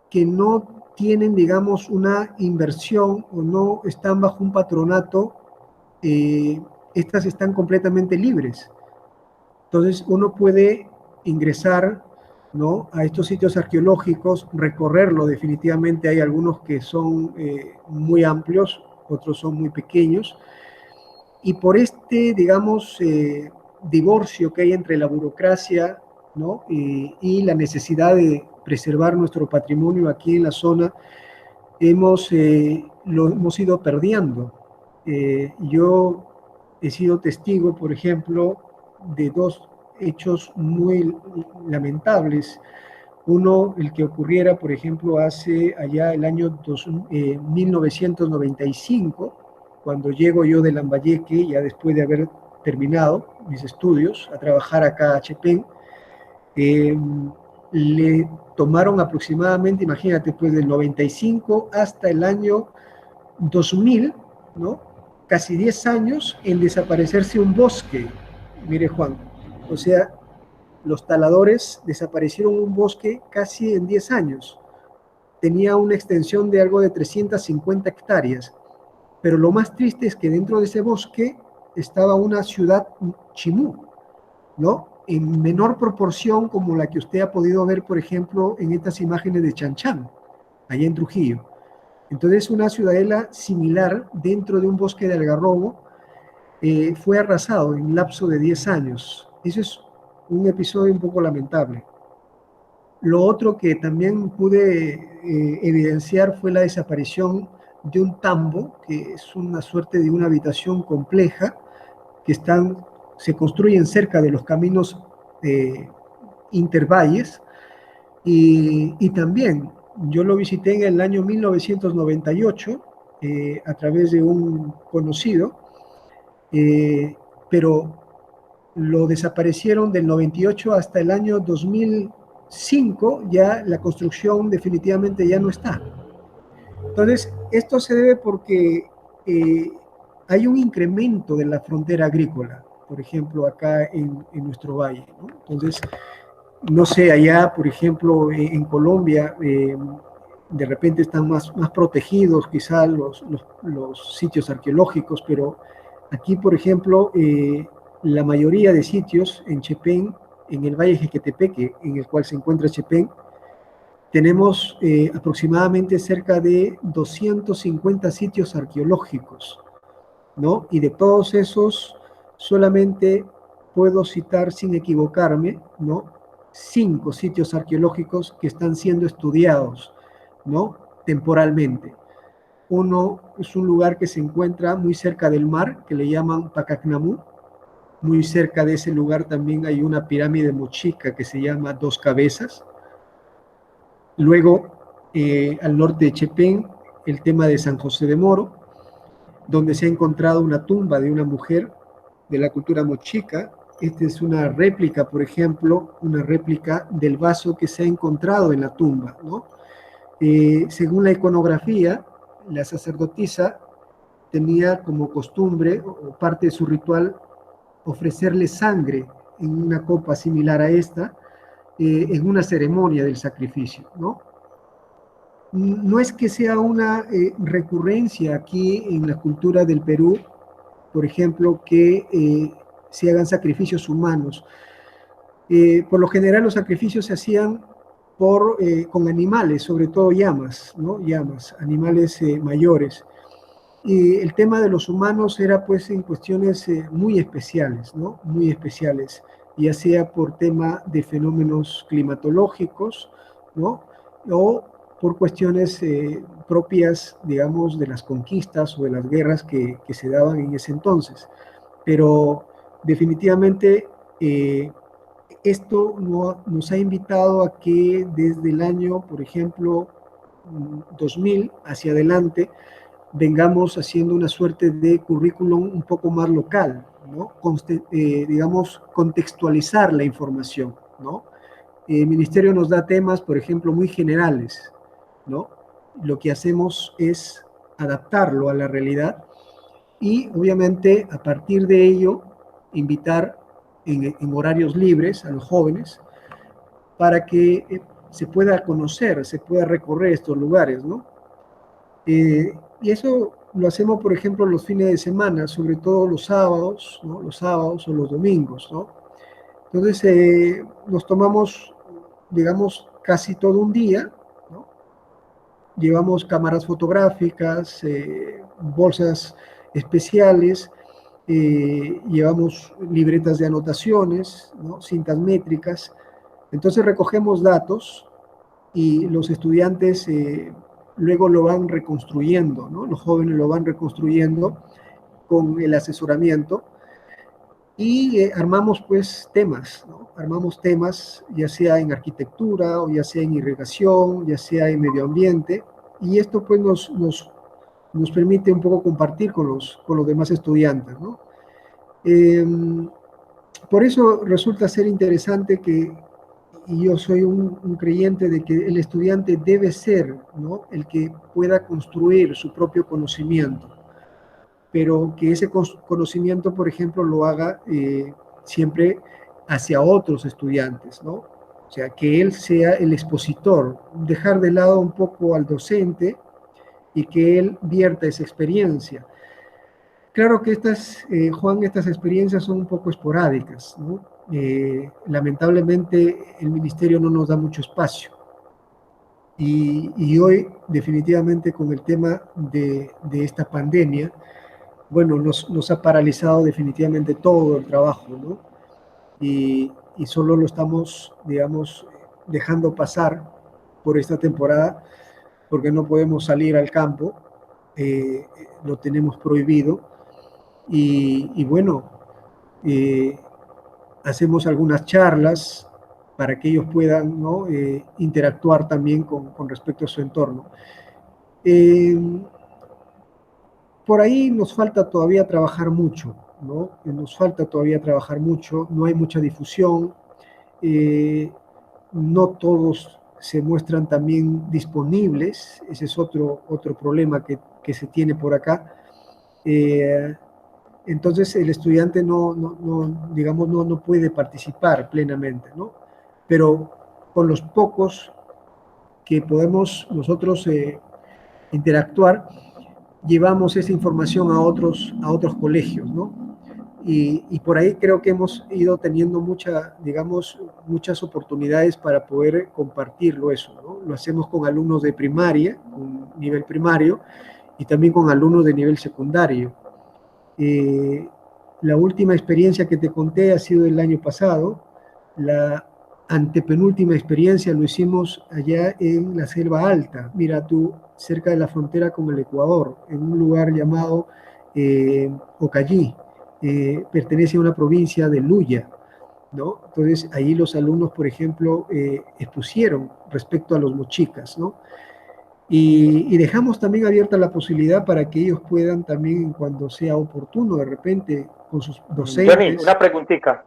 que no tienen, digamos, una inversión o no están bajo un patronato, estas están completamente libres. Entonces uno puede ingresar, ¿no?, a estos sitios arqueológicos, recorrerlo definitivamente. Hay algunos que son muy amplios, otros son muy pequeños, y por este, digamos, divorcio que hay entre la burocracia, ¿no?, y la necesidad de preservar nuestro patrimonio aquí en la zona, lo hemos ido perdiendo. Yo he sido testigo, por ejemplo, de dos hechos muy lamentables. Uno, el que ocurriera, por ejemplo, hace allá el año 1995, cuando llego yo de Lambayeque, ya después de haber terminado mis estudios, a trabajar acá a Chepén. Le tomaron aproximadamente, imagínate, pues del 95 hasta el año 2000, ¿no? Casi 10 años en desaparecerse un bosque. Mire, Juan, o sea, los taladores desaparecieron un bosque casi en 10 años. Tenía una extensión de algo de 350 hectáreas. Pero lo más triste es que dentro de ese bosque estaba una ciudad, Chimú, ¿no? En menor proporción como la que usted ha podido ver, por ejemplo, en estas imágenes de Chanchán, allá en Trujillo. Entonces, una ciudadela similar dentro de un bosque de algarrobo fue arrasado en un lapso de 10 años. Eso es un episodio un poco lamentable. Lo otro que también pude evidenciar fue la desaparición de un tambo, que es una suerte de una habitación compleja, que se construyen cerca de los caminos intervalles, y también yo lo visité en el año 1998 a través de un conocido, pero lo desaparecieron del 98 hasta el año 2005, ya la construcción definitivamente ya no está. Entonces, esto se debe porque hay un incremento de la frontera agrícola, por ejemplo, acá en nuestro valle, ¿no? Entonces, no sé, allá, por ejemplo, en Colombia, de repente están más protegidos quizás los sitios arqueológicos, pero aquí, por ejemplo, la mayoría de sitios en Chepén, en el Valle Jequetepeque, en el cual se encuentra Chepén, tenemos aproximadamente cerca de 250 sitios arqueológicos, ¿no? Y de todos esos, solamente puedo citar, sin equivocarme, ¿no? 5 sitios arqueológicos que están siendo estudiados, ¿no? Temporalmente. Uno es un lugar que se encuentra muy cerca del mar, que le llaman Pacacnamú. Muy cerca de ese lugar también hay una pirámide mochica que se llama Dos Cabezas. Luego, al norte de Chepén, el tema de San José de Moro, donde se ha encontrado una tumba de una mujer de la cultura mochica. Esta es una réplica, por ejemplo, una réplica del vaso que se ha encontrado en la tumba, ¿no? Según la iconografía, la sacerdotisa tenía como costumbre o parte de su ritual ofrecerle sangre en una copa similar a esta, en una ceremonia del sacrificio, ¿no? No es que sea una recurrencia aquí en la cultura del Perú, por ejemplo, que se hagan sacrificios humanos. Por lo general los sacrificios se hacían con animales, sobre todo llamas, ¿no? Llamas, animales mayores. Y el tema de los humanos era pues en cuestiones muy especiales, ¿no? Muy especiales, ya sea por tema de fenómenos climatológicos, ¿no? O por cuestiones propias, digamos, de las conquistas o de las guerras que se daban en ese entonces. Pero definitivamente esto nos ha invitado a que desde el año, por ejemplo, 2000 hacia adelante, vengamos haciendo una suerte de currículum un poco más local, ¿no? Digamos, contextualizar la información, ¿no? El ministerio nos da temas, por ejemplo, muy generales, ¿no? Lo que hacemos es adaptarlo a la realidad y, obviamente, a partir de ello, invitar en horarios libres a los jóvenes para que se pueda conocer, se pueda recorrer estos lugares, ¿no? Y eso lo hacemos, por ejemplo, los fines de semana, sobre todo los sábados, ¿no? Los sábados o los domingos, ¿no? Entonces, nos tomamos, digamos, casi todo un día, ¿no? Llevamos cámaras fotográficas, bolsas especiales, llevamos libretas de anotaciones, ¿no? Cintas métricas. Entonces recogemos datos y los estudiantes luego lo van reconstruyendo, ¿no? Los jóvenes lo van reconstruyendo con el asesoramiento y armamos pues temas, ¿no? Armamos temas ya sea en arquitectura o ya sea en irrigación, ya sea en medio ambiente, y esto pues nos permite un poco compartir con los demás estudiantes, ¿no? Eh, por eso resulta ser interesante que, y yo soy un creyente de que el estudiante debe ser, ¿no? El que pueda construir su propio conocimiento, pero que ese conocimiento, por ejemplo, lo haga siempre hacia otros estudiantes, ¿no? O sea, que él sea el expositor, dejar de lado un poco al docente y que él vierta esa experiencia. Claro que Juan, estas experiencias son un poco esporádicas, ¿no? Lamentablemente el ministerio no nos da mucho espacio. Y hoy, definitivamente, con el tema de esta pandemia, bueno, nos ha paralizado definitivamente todo el trabajo, ¿no? Y solo lo estamos, digamos, dejando pasar por esta temporada porque no podemos salir al campo, lo tenemos prohibido. Y bueno, eh, hacemos algunas charlas para que ellos puedan, ¿no? Interactuar también con respecto a su entorno. Eh, por ahí nos falta todavía trabajar mucho, ¿no? Nos falta todavía trabajar mucho, no hay mucha difusión, no todos se muestran también disponibles, ese es otro problema que se tiene por acá. Entonces el estudiante digamos, no puede participar plenamente, ¿no? pero con los pocos que podemos nosotros interactuar, llevamos esa información a otros colegios, ¿no? Y por ahí creo que hemos ido teniendo muchas oportunidades para poder compartirlo eso, ¿no? Lo hacemos con alumnos de primaria, un nivel primario, y también con alumnos de nivel secundario. Eh, la última experiencia que te conté ha sido el año pasado. La antepenúltima experiencia lo hicimos allá en la Selva Alta, mira tú, cerca de la frontera con el Ecuador, en un lugar llamado Ocallí. Pertenece a una provincia de Luya, ¿no? Entonces ahí los alumnos, por ejemplo, expusieron respecto a los mochicas, ¿no? Y dejamos también abierta la posibilidad para que ellos puedan también, cuando sea oportuno, de repente, con sus Johnny, docentes. una preguntita,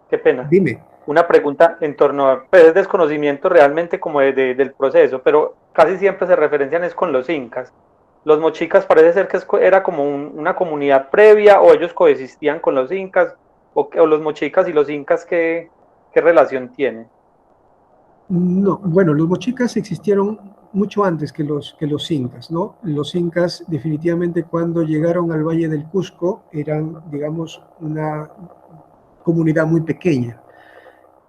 qué pena. Dime. Una pregunta en torno a pues, desconocimiento realmente como del proceso, pero casi siempre se referencian es con los incas. Los mochicas parece ser que era como una comunidad previa o ellos coexistían con los incas o los mochicas y los incas qué relación tienen. No, bueno, los mochicas existieron mucho antes que los incas, ¿no? Los incas definitivamente cuando llegaron al Valle del Cusco eran, digamos, una comunidad muy pequeña.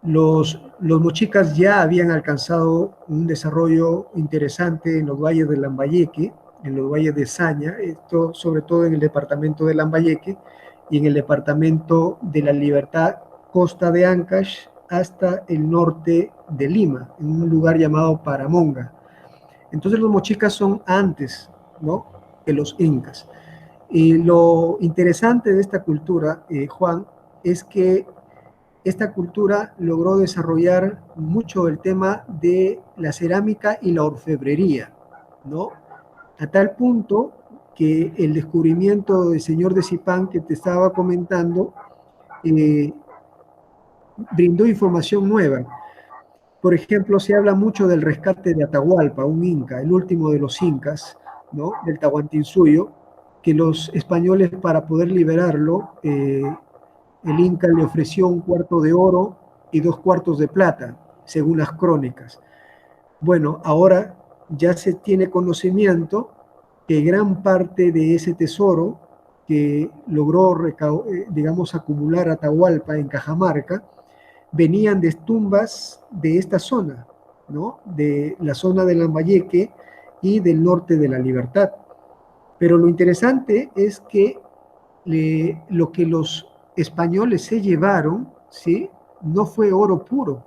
Los mochicas ya habían alcanzado un desarrollo interesante en los valles de Lambayeque, en los valles de Saña, esto sobre todo en el departamento de Lambayeque y en el departamento de La Libertad, costa de Ancash, hasta el norte de Lima, en un lugar llamado Paramonga. Entonces los mochicas son antes, ¿no?, que los incas. Y lo interesante de esta cultura, Juan, es que esta cultura logró desarrollar mucho el tema de la cerámica y la orfebrería, ¿no? A tal punto que el descubrimiento del señor de Zipán que te estaba comentando brindó información nueva. Por ejemplo, se habla mucho del rescate de Atahualpa, un inca, el último de los incas, ¿no?, del Tahuantinsuyo, que los españoles, para poder liberarlo, el Inca le ofreció 1/4 de oro y 2/4 de plata, según las crónicas. Bueno, ahora ya se tiene conocimiento que gran parte de ese tesoro que logró, digamos, acumular Atahualpa en Cajamarca, venían de tumbas de esta zona, ¿no?, de la zona de Lambayeque y del norte de La Libertad. Pero lo interesante es que lo que los españoles se llevaron, ¿sí?, no fue oro puro.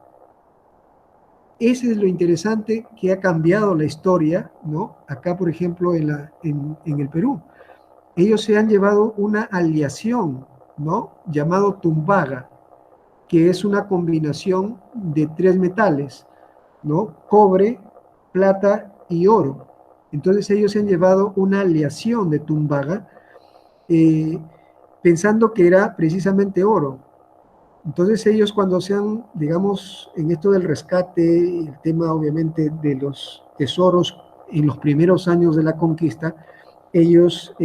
Ese es lo interesante que ha cambiado la historia, ¿no? Acá, por ejemplo, en el Perú. Ellos se han llevado una aleación, ¿no?, llamado tumbaga, que es una combinación de 3 metales, ¿no?, cobre, plata y oro. Entonces ellos se han llevado una aleación de tumbaga, pensando que era precisamente oro. Entonces ellos, cuando sean, digamos, en esto del rescate, el tema obviamente de los tesoros en los primeros años de la conquista, ellos,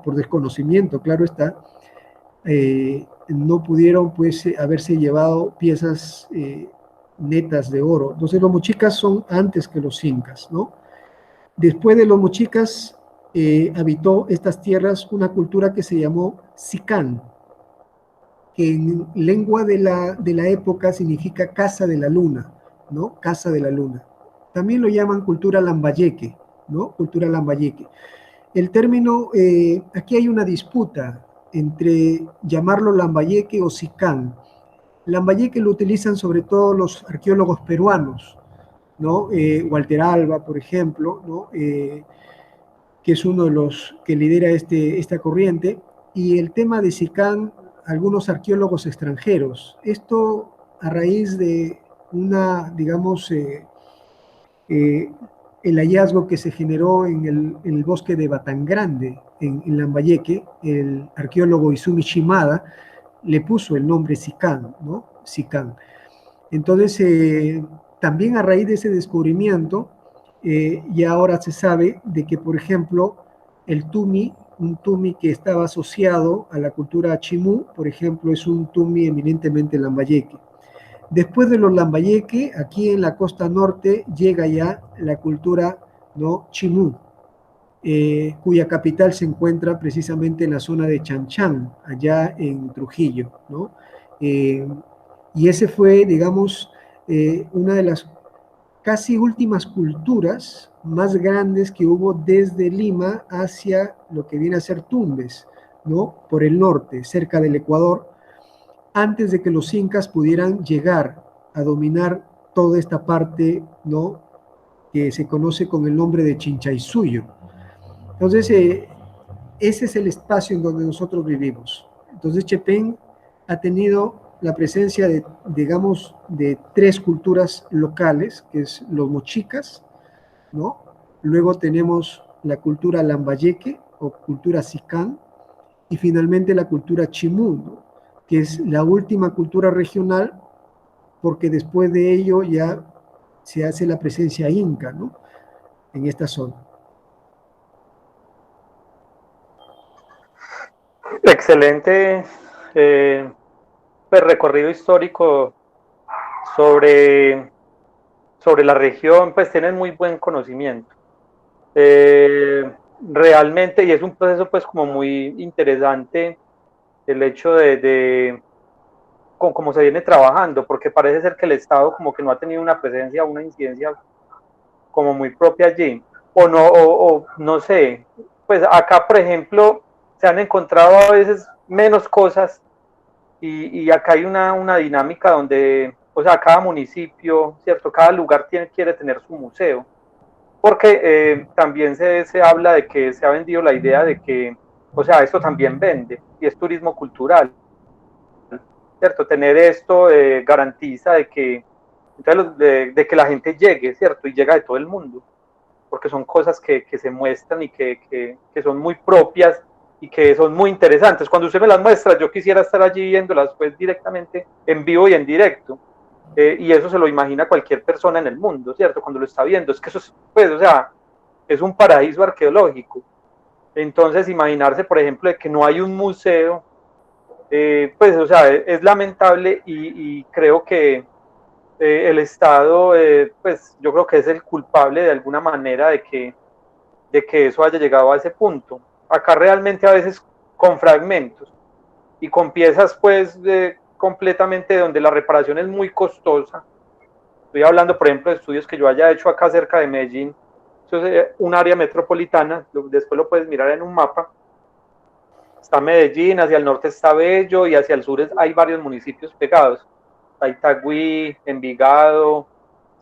por desconocimiento, claro está, no pudieron pues haberse llevado piezas netas de oro. Entonces los mochicas son antes que los incas, ¿no? Después de los mochicas habitó estas tierras una cultura que se llamó Sicán, que en lengua de la época significa casa de la luna, ¿no? Casa de la luna. También lo llaman cultura lambayeque, ¿no? Cultura lambayeque. El término, aquí hay una disputa entre llamarlo lambayeque o sicán. Lambayeque lo utilizan sobre todo los arqueólogos peruanos, ¿no? Walter Alba, por ejemplo, ¿no? Que es uno de los que lidera esta corriente, y el tema de sicán, algunos arqueólogos extranjeros. Esto a raíz de una, digamos, el hallazgo que se generó en el bosque de Batangrande, en Lambayeque. El arqueólogo Izumi Shimada le puso el nombre Sicán, ¿no? Sicán. Entonces, también a raíz de ese descubrimiento, ya ahora se sabe de que, por ejemplo, el tumi, un tumi que estaba asociado a la cultura chimú, por ejemplo, es un tumi eminentemente lambayeque. Después de los Lambayeque, aquí en la costa norte llega ya la cultura, ¿no?, Chimú, cuya capital se encuentra precisamente en la zona de Chanchán, allá en Trujillo, ¿no? Eh, y ese fue, digamos, una de las casi últimas culturas más grandes que hubo desde Lima hacia lo que viene a ser Tumbes, ¿no?, por el norte, cerca del Ecuador, antes de que los incas pudieran llegar a dominar toda esta parte, ¿no?, que se conoce con el nombre de Chinchaysuyo. Entonces, ese es el espacio en donde nosotros vivimos. Entonces, Chepén ha tenido la presencia de, digamos, de tres culturas locales, que es los mochicas, ¿no? Luego tenemos la cultura lambayeque o cultura sicán, y finalmente la cultura chimú, ¿no?, que es la última cultura regional, porque después de ello ya se hace la presencia inca, ¿no?, en esta zona. Excelente pues, recorrido histórico sobre, sobre la región, pues tienen muy buen conocimiento. Realmente, y es un proceso pues como muy interesante el hecho de cómo se viene trabajando, porque parece ser que el Estado como que no ha tenido una presencia, una incidencia como muy propia allí, o no sé, pues acá por ejemplo se han encontrado a veces menos cosas y acá hay una dinámica donde, o sea, cada municipio, ¿cierto? Cada lugar quiere tener su museo, porque también se habla de que se ha vendido la idea de que, o sea, esto también vende y es turismo cultural, ¿cierto? Tener esto garantiza de que la gente llegue, ¿cierto? Y llega de todo el mundo, porque son cosas que se muestran y que son muy propias y que son muy interesantes. Cuando usted me las muestra, yo quisiera estar allí viéndolas pues directamente en vivo y en directo. Y eso se lo imagina cualquier persona en el mundo, ¿cierto? Cuando lo está viendo, es que eso es, pues, o sea, es un paraíso arqueológico. Entonces, imaginarse, por ejemplo, de que no hay un museo, pues, o sea, es lamentable y creo que el Estado, pues, yo creo que es el culpable de alguna manera de que eso haya llegado a ese punto. Acá realmente a veces con fragmentos y con piezas, pues, completamente donde la reparación es muy costosa. Estoy hablando, por ejemplo, de estudios que yo haya hecho acá cerca de Medellín. Eso es un área metropolitana, después lo puedes mirar en un mapa. Está Medellín, hacia el norte está Bello y hacia el sur hay varios municipios pegados. Está Itagüí, Envigado,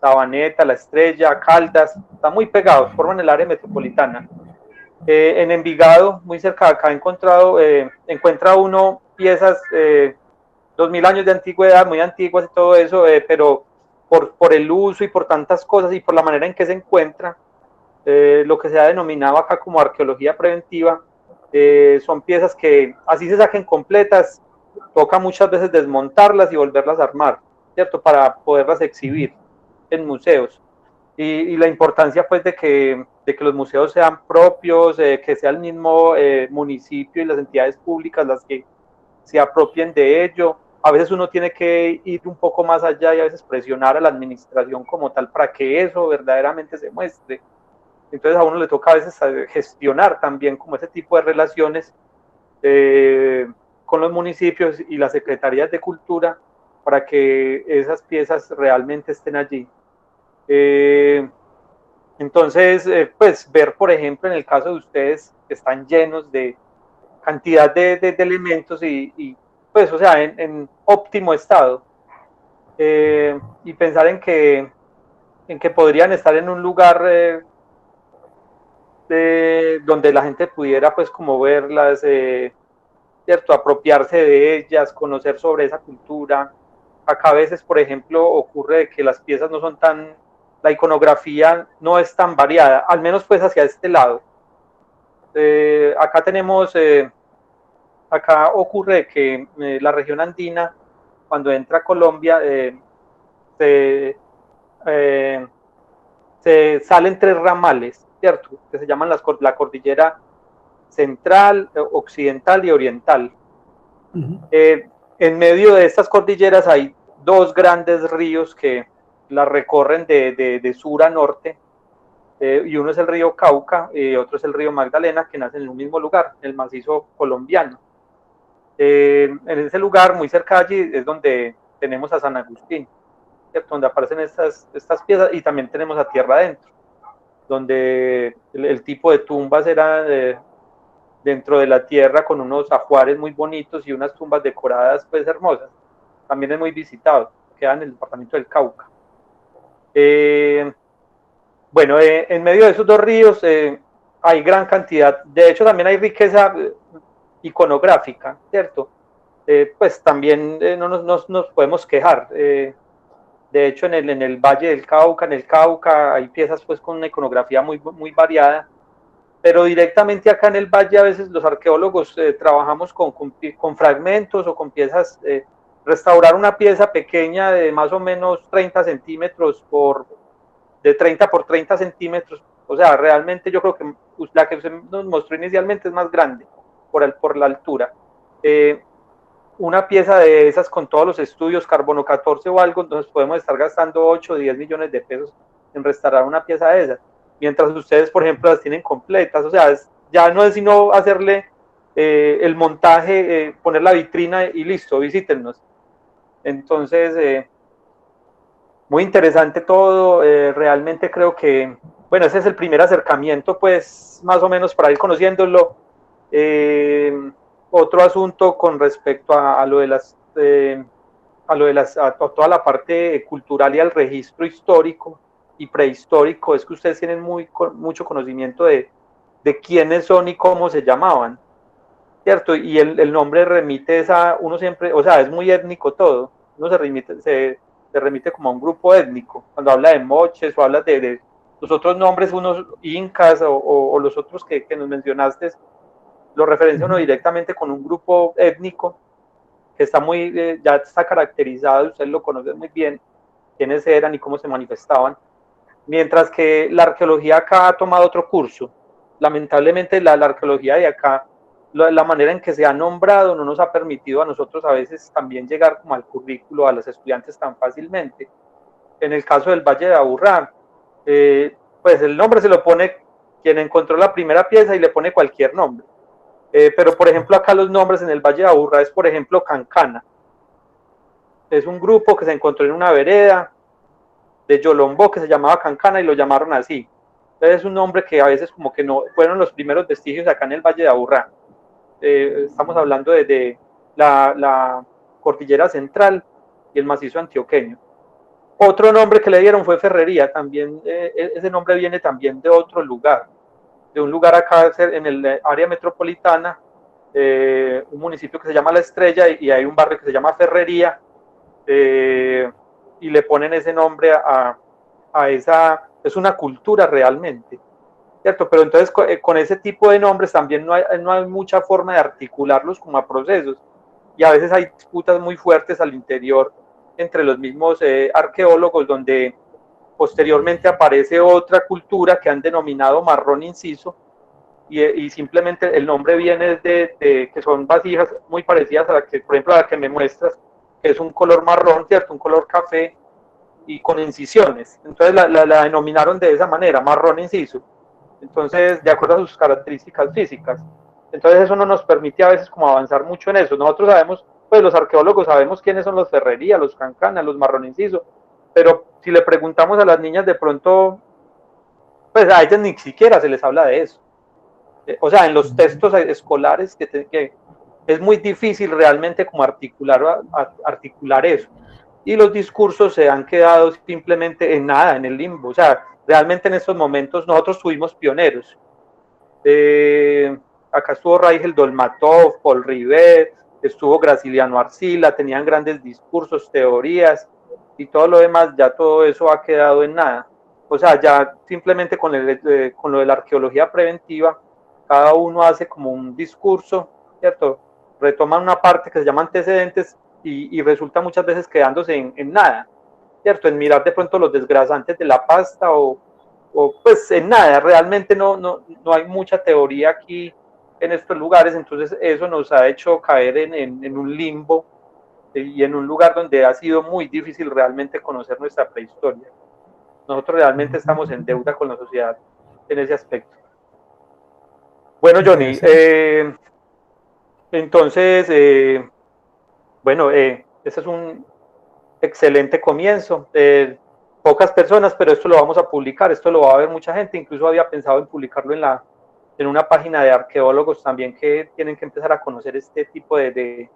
Sabaneta, La Estrella, Caldas, están muy pegados, forman el área metropolitana. En Envigado, muy cerca de acá, encuentra uno piezas 2000 años de antigüedad, muy antiguas y todo eso, pero por el uso y por tantas cosas y por la manera en que se encuentra, lo que se ha denominado acá como arqueología preventiva, son piezas que así se saquen completas, toca muchas veces desmontarlas y volverlas a armar, ¿cierto? Para poderlas exhibir en museos. Y la importancia pues de que los museos sean propios, que sea el mismo municipio y las entidades públicas las que se apropien de ello. A veces uno tiene que ir un poco más allá y a veces presionar a la administración como tal para que eso verdaderamente se muestre. Entonces a uno le toca a veces gestionar también como ese tipo de relaciones con los municipios y las secretarías de cultura para que esas piezas realmente estén allí. Entonces, pues ver, por ejemplo, en el caso de ustedes, que están llenos de cantidad de elementos pues, o sea, en óptimo estado, y pensar en que podrían estar en un lugar donde la gente pudiera, pues, como verlas, ¿cierto? Apropiarse de ellas, conocer sobre esa cultura. Acá a veces, por ejemplo, ocurre que las piezas no son tan, la iconografía no es tan variada, al menos pues hacia este lado. Acá tenemos, acá ocurre que la región andina, cuando entra a Colombia, se, eh, se salen tres ramales, ¿cierto? Que se llaman la cordillera central, occidental y oriental. En medio de estas cordilleras hay dos grandes ríos que la recorren de sur a norte, y uno es el río Cauca y otro es el río Magdalena, que nacen en un mismo lugar, el macizo colombiano. En ese lugar, muy cerca de allí, es donde tenemos a San Agustín, ¿cierto? Donde aparecen estas piezas, y también tenemos a Tierra Adentro, donde el tipo de tumbas era dentro de la tierra, con unos ajuares muy bonitos y unas tumbas decoradas pues hermosas. También es muy visitado, queda en el departamento del Cauca. Bueno, en medio de esos dos ríos hay gran cantidad, de hecho también hay riqueza iconográfica, ¿cierto? Pues también no nos podemos quejar. De hecho, en el Valle del Cauca, en el Cauca, hay piezas pues con una iconografía muy variada, pero directamente acá en el Valle a veces los arqueólogos trabajamos con fragmentos o con piezas. Restaurar una pieza pequeña de más o menos 30 centímetros de 30 por 30 centímetros, o sea, realmente yo creo que la que usted nos mostró inicialmente es más grande por la altura. Una pieza de esas con todos los estudios, carbono 14 o algo, entonces podemos estar gastando 8 o 10 millones de pesos en restaurar una pieza de esas, mientras ustedes, por ejemplo, las tienen completas, o sea, ya no es sino hacerle el montaje, poner la vitrina y listo, visítennos. Entonces, muy interesante todo, realmente creo que, bueno, ese es el primer acercamiento, pues, más o menos para ir conociéndolo. Otro asunto con respecto a lo de a toda la parte cultural y al registro histórico y prehistórico, es que ustedes tienen mucho conocimiento de quiénes son y cómo se llamaban, ¿cierto? Y el nombre remite uno siempre, o sea, es muy étnico todo, uno se remite como a un grupo étnico, cuando habla de moches o habla de los otros nombres, unos incas o los otros que nos mencionaste, lo referencia uno directamente con un grupo étnico que está ya está caracterizado, ustedes lo conocen muy bien, quiénes eran y cómo se manifestaban, mientras que la arqueología acá ha tomado otro curso. Lamentablemente la arqueología de acá, la manera en que se ha nombrado no nos ha permitido a nosotros a veces también llegar como al currículo, a los estudiantes tan fácilmente. En el caso del Valle de Aburrá, pues el nombre se lo pone quien encontró la primera pieza y le pone cualquier nombre. Pero por ejemplo acá los nombres en el Valle de Aburrá es por ejemplo Cancana. Es un grupo que se encontró en una vereda de Yolombó que se llamaba Cancana y lo llamaron así. Entonces es un nombre que a veces como que no fueron los primeros vestigios acá en el Valle de Aburrá. Estamos hablando de la cordillera central y el macizo antioqueño. Otro nombre que le dieron fue Ferrería, también ese nombre viene también de otro lugar, de un lugar acá en el área metropolitana, un municipio que se llama La Estrella y hay un barrio que se llama Ferrería, y le ponen ese nombre a esa, es una cultura realmente, ¿cierto? Pero entonces con ese tipo de nombres también no hay mucha forma de articularlos como a procesos, y a veces hay disputas muy fuertes al interior entre los mismos arqueólogos, donde posteriormente aparece otra cultura que han denominado marrón inciso, y simplemente el nombre viene de que son vasijas muy parecidas a la que, por ejemplo, a la que me muestras, que es un color marrón, ¿cierto? Un color café y con incisiones. Entonces la denominaron de esa manera, marrón inciso. Entonces, de acuerdo a sus características físicas. Entonces eso no nos permite a veces como avanzar mucho en eso. Nosotros sabemos, pues los arqueólogos sabemos quiénes son los Ferrería, los Cancana, los marrón inciso, pero si le preguntamos a las niñas de pronto, pues a ellas ni siquiera se les habla de eso. O sea, en los textos escolares que es muy difícil realmente como articular eso. Y los discursos se han quedado simplemente en nada, en el limbo. O sea, realmente en estos momentos nosotros fuimos pioneros. Acá estuvo Raigel Dolmatov, Paul Rivet, estuvo Graciliano Arcila, tenían grandes discursos, teorías y todo lo demás, ya todo eso ha quedado en nada. O sea, ya simplemente con lo de la arqueología preventiva, cada uno hace como un discurso, ¿cierto? Retoman una parte que se llama antecedentes y resulta muchas veces quedándose en nada, ¿cierto? En mirar de pronto los desgrasantes de la pasta o pues en nada, realmente no hay mucha teoría aquí en estos lugares, entonces eso nos ha hecho caer en un limbo y en un lugar donde ha sido muy difícil realmente conocer nuestra prehistoria. Nosotros realmente estamos en deuda con la sociedad en ese aspecto. Bueno, Johnny, entonces, bueno, ese es un excelente comienzo. Pocas personas, pero esto lo vamos a publicar, esto lo va a ver mucha gente. Incluso había pensado en publicarlo en una página de arqueólogos también que tienen que empezar a conocer este tipo de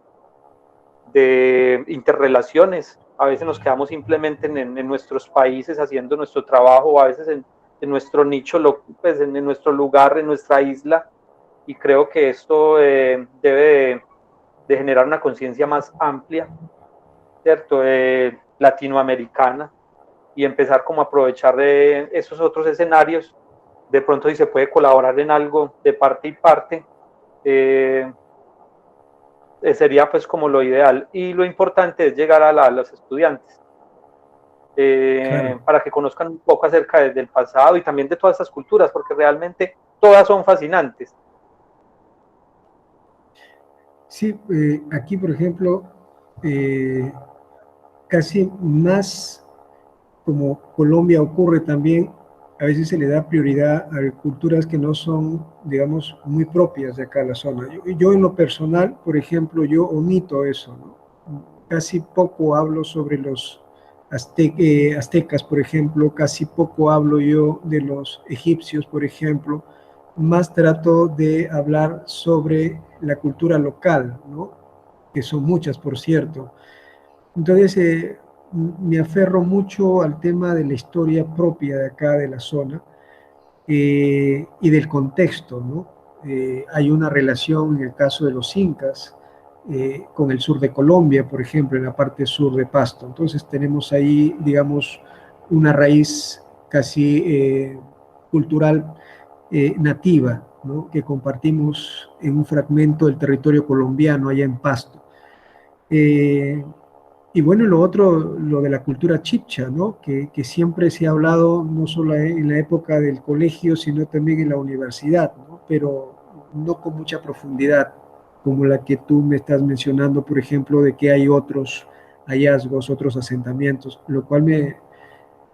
interrelaciones. A veces nos quedamos simplemente en nuestros países haciendo nuestro trabajo, o a veces en nuestro nicho, pues en nuestro lugar, en nuestra isla, y creo que esto debe de generar una conciencia más amplia, ¿cierto? Latinoamericana, y empezar como a aprovechar de esos otros escenarios. De pronto, si se puede colaborar en algo de parte y parte, sería pues como lo ideal. Y lo importante es llegar a los estudiantes, Claro. para que conozcan un poco acerca del pasado y también de todas estas culturas, porque realmente todas son fascinantes. Sí, aquí, por ejemplo, casi más como Colombia ocurre también, a veces se le da prioridad a culturas que no son, digamos, muy propias de acá de la zona. Yo en lo personal, por ejemplo, yo omito eso, ¿no? Casi poco hablo sobre los aztecas, por ejemplo, casi poco hablo yo de los egipcios, por ejemplo, más trato de hablar sobre la cultura local, ¿no? Que son muchas, por cierto. Entonces, me aferro mucho al tema de la historia propia de acá, de la zona, y del contexto, ¿no? Hay una relación en el caso de los incas con el sur de Colombia, por ejemplo, en la parte sur de Pasto. Entonces tenemos ahí, digamos, una raíz casi cultural nativa, ¿no? Que compartimos en un fragmento del territorio colombiano allá en Pasto. Eh, y bueno, lo otro, lo de la cultura chipcha, ¿no? Que siempre se ha hablado, no solo en la época del colegio, sino también en la universidad, ¿no? Pero no con mucha profundidad, como la que tú me estás mencionando, por ejemplo, de que hay otros hallazgos, otros asentamientos, lo cual me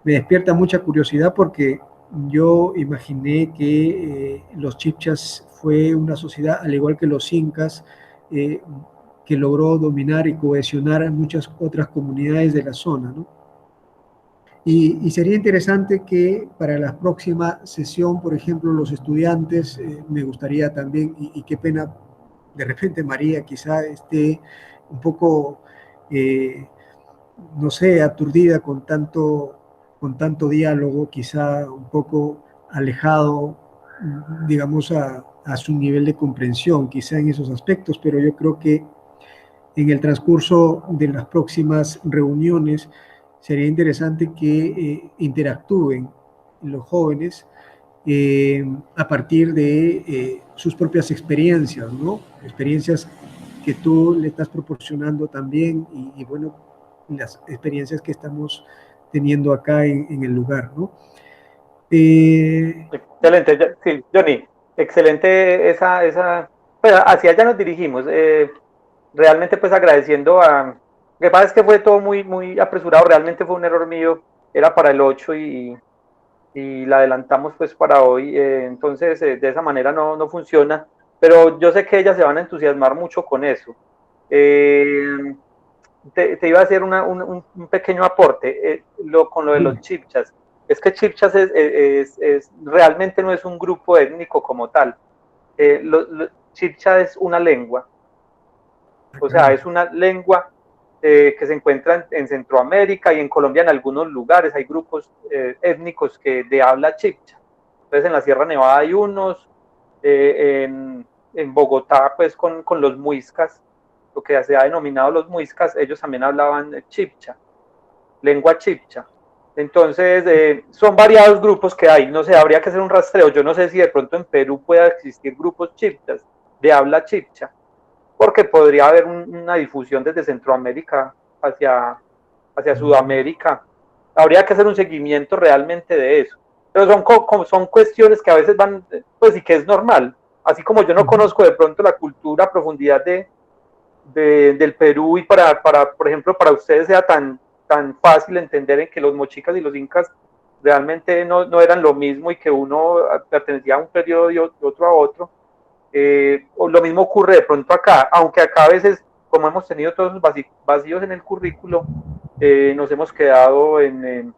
despierta mucha curiosidad porque yo imaginé que los chipchas fue una sociedad, al igual que los incas, eh, que logró dominar y cohesionar a muchas otras comunidades de la zona, ¿no? Y sería interesante que para la próxima sesión, por ejemplo, los estudiantes, me gustaría también, y qué pena, de repente María quizá esté un poco, eh, no sé, aturdida con tanto diálogo, quizá un poco alejado, digamos, a su nivel de comprensión, quizá en esos aspectos, pero yo creo que en el transcurso de las próximas reuniones sería interesante que interactúen los jóvenes a partir de sus propias experiencias, ¿no? Experiencias que tú le estás proporcionando también y bueno, las experiencias que estamos teniendo acá en el lugar, ¿no? Excelente, sí, Johnny, excelente pues hacia allá nos dirigimos. Realmente pues agradeciendo lo que pasa es que fue todo muy, muy apresurado, realmente fue un error mío, era para el 8 y la adelantamos pues para hoy, entonces de esa manera no funciona, pero yo sé que ellas se van a entusiasmar mucho con eso. Eh, te iba a hacer un pequeño aporte con lo de los Dime. chipchas. Es que chipchas realmente no es un grupo étnico como tal. Chipcha es una lengua, Ah, o sea, caramba. es una lengua que se encuentra en Centroamérica y en Colombia en algunos lugares. Hay grupos étnicos de habla chipcha. Entonces en la Sierra Nevada hay unos, en Bogotá pues con los muiscas, lo que se ha denominado los muiscas, ellos también hablaban chipcha, lengua chipcha. Entonces, son variados grupos que hay, no sé, habría que hacer un rastreo, yo no sé si de pronto en Perú pueda existir grupos chipchas, de habla chipcha, porque podría haber una difusión desde Centroamérica hacia Sudamérica. Habría que hacer un seguimiento realmente de eso. Pero son cuestiones que a veces pues y que es normal. Así como yo no conozco de pronto la cultura a profundidad del Perú y por ejemplo, para ustedes sea tan fácil entender en que los mochicas y los incas realmente no eran lo mismo y que uno pertenecía a un periodo y otro a otro. Lo mismo ocurre de pronto acá, aunque acá a veces, como hemos tenido todos esos vacíos en el currículo, nos hemos quedado en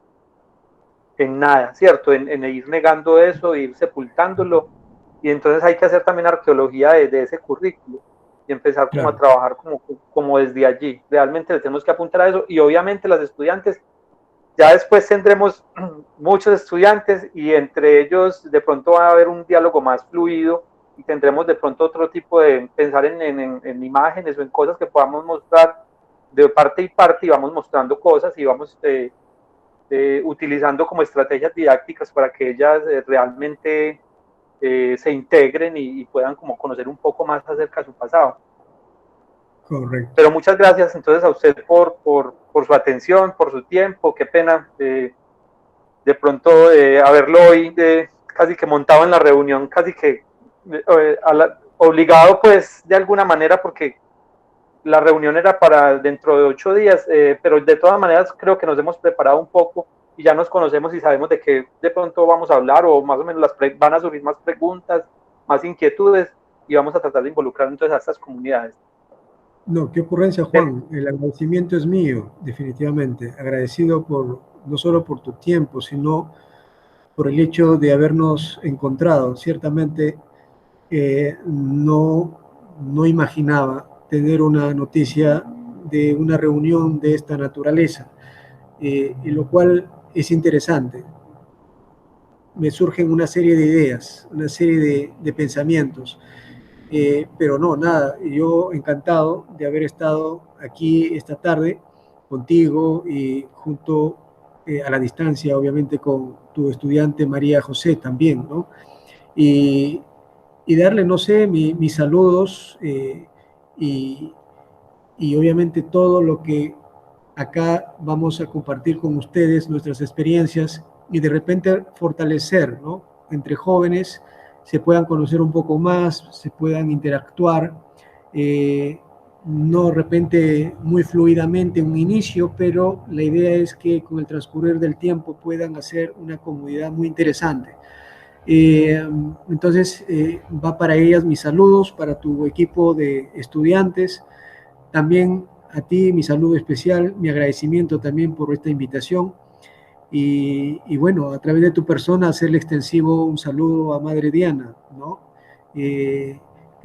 nada, ¿cierto? En ir negando eso, ir sepultándolo, y entonces hay que hacer también arqueología de ese currículo y empezar como a Claro. trabajar como desde allí. Realmente le tenemos que apuntar a eso, y obviamente las estudiantes, ya después tendremos muchos estudiantes y entre ellos de pronto va a haber un diálogo más fluido y tendremos de pronto otro tipo de pensar en imágenes o en cosas que podamos mostrar de parte y parte, y vamos mostrando cosas y vamos utilizando como estrategias didácticas para que ellas realmente se integren y puedan como conocer un poco más acerca de su pasado. Correcto. Pero muchas gracias entonces a usted por su atención, por su tiempo. Qué pena de pronto haberlo hoy casi que montado en la reunión, casi que obligado pues de alguna manera, porque la reunión era para dentro de 8 días, pero de todas maneras creo que nos hemos preparado un poco y ya nos conocemos y sabemos de qué de pronto vamos a hablar, o más o menos van a surgir más preguntas, más inquietudes, y vamos a tratar de involucrar entonces a estas comunidades. No, qué ocurrencia, Juan. El agradecimiento es mío, definitivamente. Agradecido no solo por tu tiempo, sino por el hecho de habernos encontrado. Ciertamente no imaginaba tener una noticia de una reunión de esta naturaleza, y lo cual es interesante. Me surgen una serie de ideas, una serie de pensamientos. Pero no, nada, yo encantado de haber estado aquí esta tarde contigo y junto a la distancia, obviamente, con tu estudiante María José también, ¿no? Y, y darle, no sé, mis saludos, y, y obviamente todo lo que acá vamos a compartir con ustedes, nuestras experiencias, y de repente fortalecer, ¿no? Entre jóvenes se puedan conocer un poco más, se puedan interactuar, no de repente muy fluidamente en un inicio, pero la idea es que con el transcurrir del tiempo puedan hacer una comunidad muy interesante. Entonces, va para ellas mis saludos, para tu equipo de estudiantes, también a ti mi saludo especial, mi agradecimiento también por esta invitación, y bueno, a través de tu persona hacerle extensivo un saludo a Madre Diana, ¿no? Que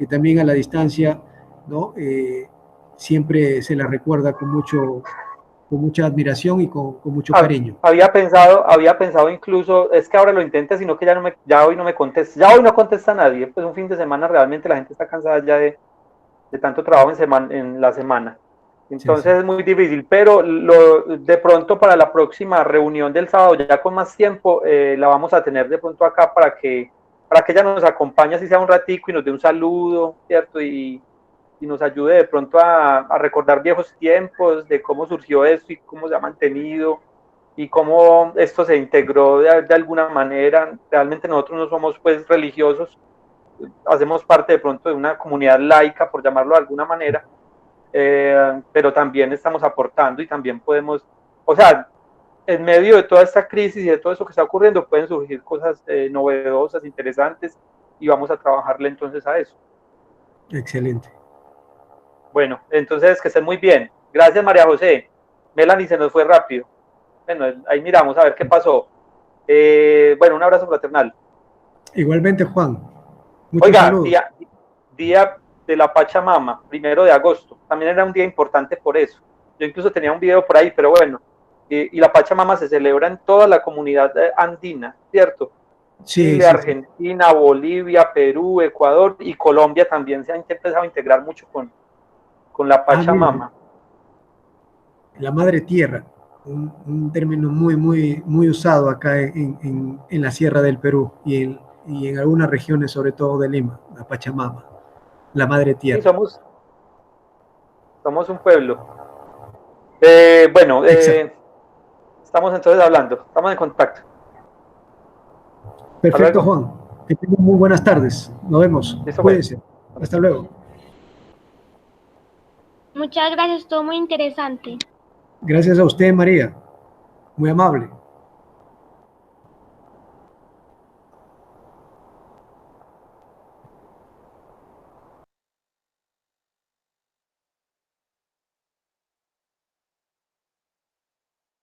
también a la distancia, ¿no? Siempre se la recuerda con mucha admiración y con mucho cariño. Había pensado incluso, es que ahora lo intenta, sino que ya hoy no me contesta, ya hoy no contesta nadie, pues un fin de semana realmente la gente está cansada ya de tanto trabajo en la semana. Entonces Sí, sí. es muy difícil, pero de pronto para la próxima reunión del sábado, ya con más tiempo, la vamos a tener de pronto acá para que ella nos acompañe, así sea un ratico, y nos dé un saludo, ¿cierto? Y nos ayude de pronto a recordar viejos tiempos, de cómo surgió esto y cómo se ha mantenido y cómo esto se integró de alguna manera. Realmente nosotros no somos pues religiosos, hacemos parte de pronto de una comunidad laica, por llamarlo de alguna manera, pero también estamos aportando y también podemos, o sea, en medio de toda esta crisis y de todo eso que está ocurriendo, pueden surgir cosas novedosas, interesantes, y vamos a trabajarle entonces a eso. Excelente. Bueno, entonces que estén muy bien. Gracias, María José. Melanie se nos fue rápido. Bueno, ahí miramos a ver qué pasó. Bueno, un abrazo fraternal. Igualmente, Juan, muchos Oiga, saludos. día de la Pachamama, 1 de agosto. También era un día importante por eso. Yo incluso tenía un video por ahí, pero bueno. Y la Pachamama se celebra en toda la comunidad andina, ¿cierto? Sí, Chile, sí, sí. Argentina, Bolivia, Perú, Ecuador y Colombia también se ha empezado a integrar mucho con la Ah, mira, Pachamama. la madre tierra, un término muy usado acá en la sierra del Perú y en algunas regiones, sobre todo de Lima, la Pachamama, la madre Sí, tierra. somos un pueblo. Bueno, Exacto. estamos entonces hablando, estamos en contacto. Hasta Perfecto, luego. Juan. Que tengan muy buenas tardes. Nos vemos. Listo, pues. Cuídense. Hasta luego. Muchas gracias, estuvo muy interesante. Gracias a usted, María. Muy amable.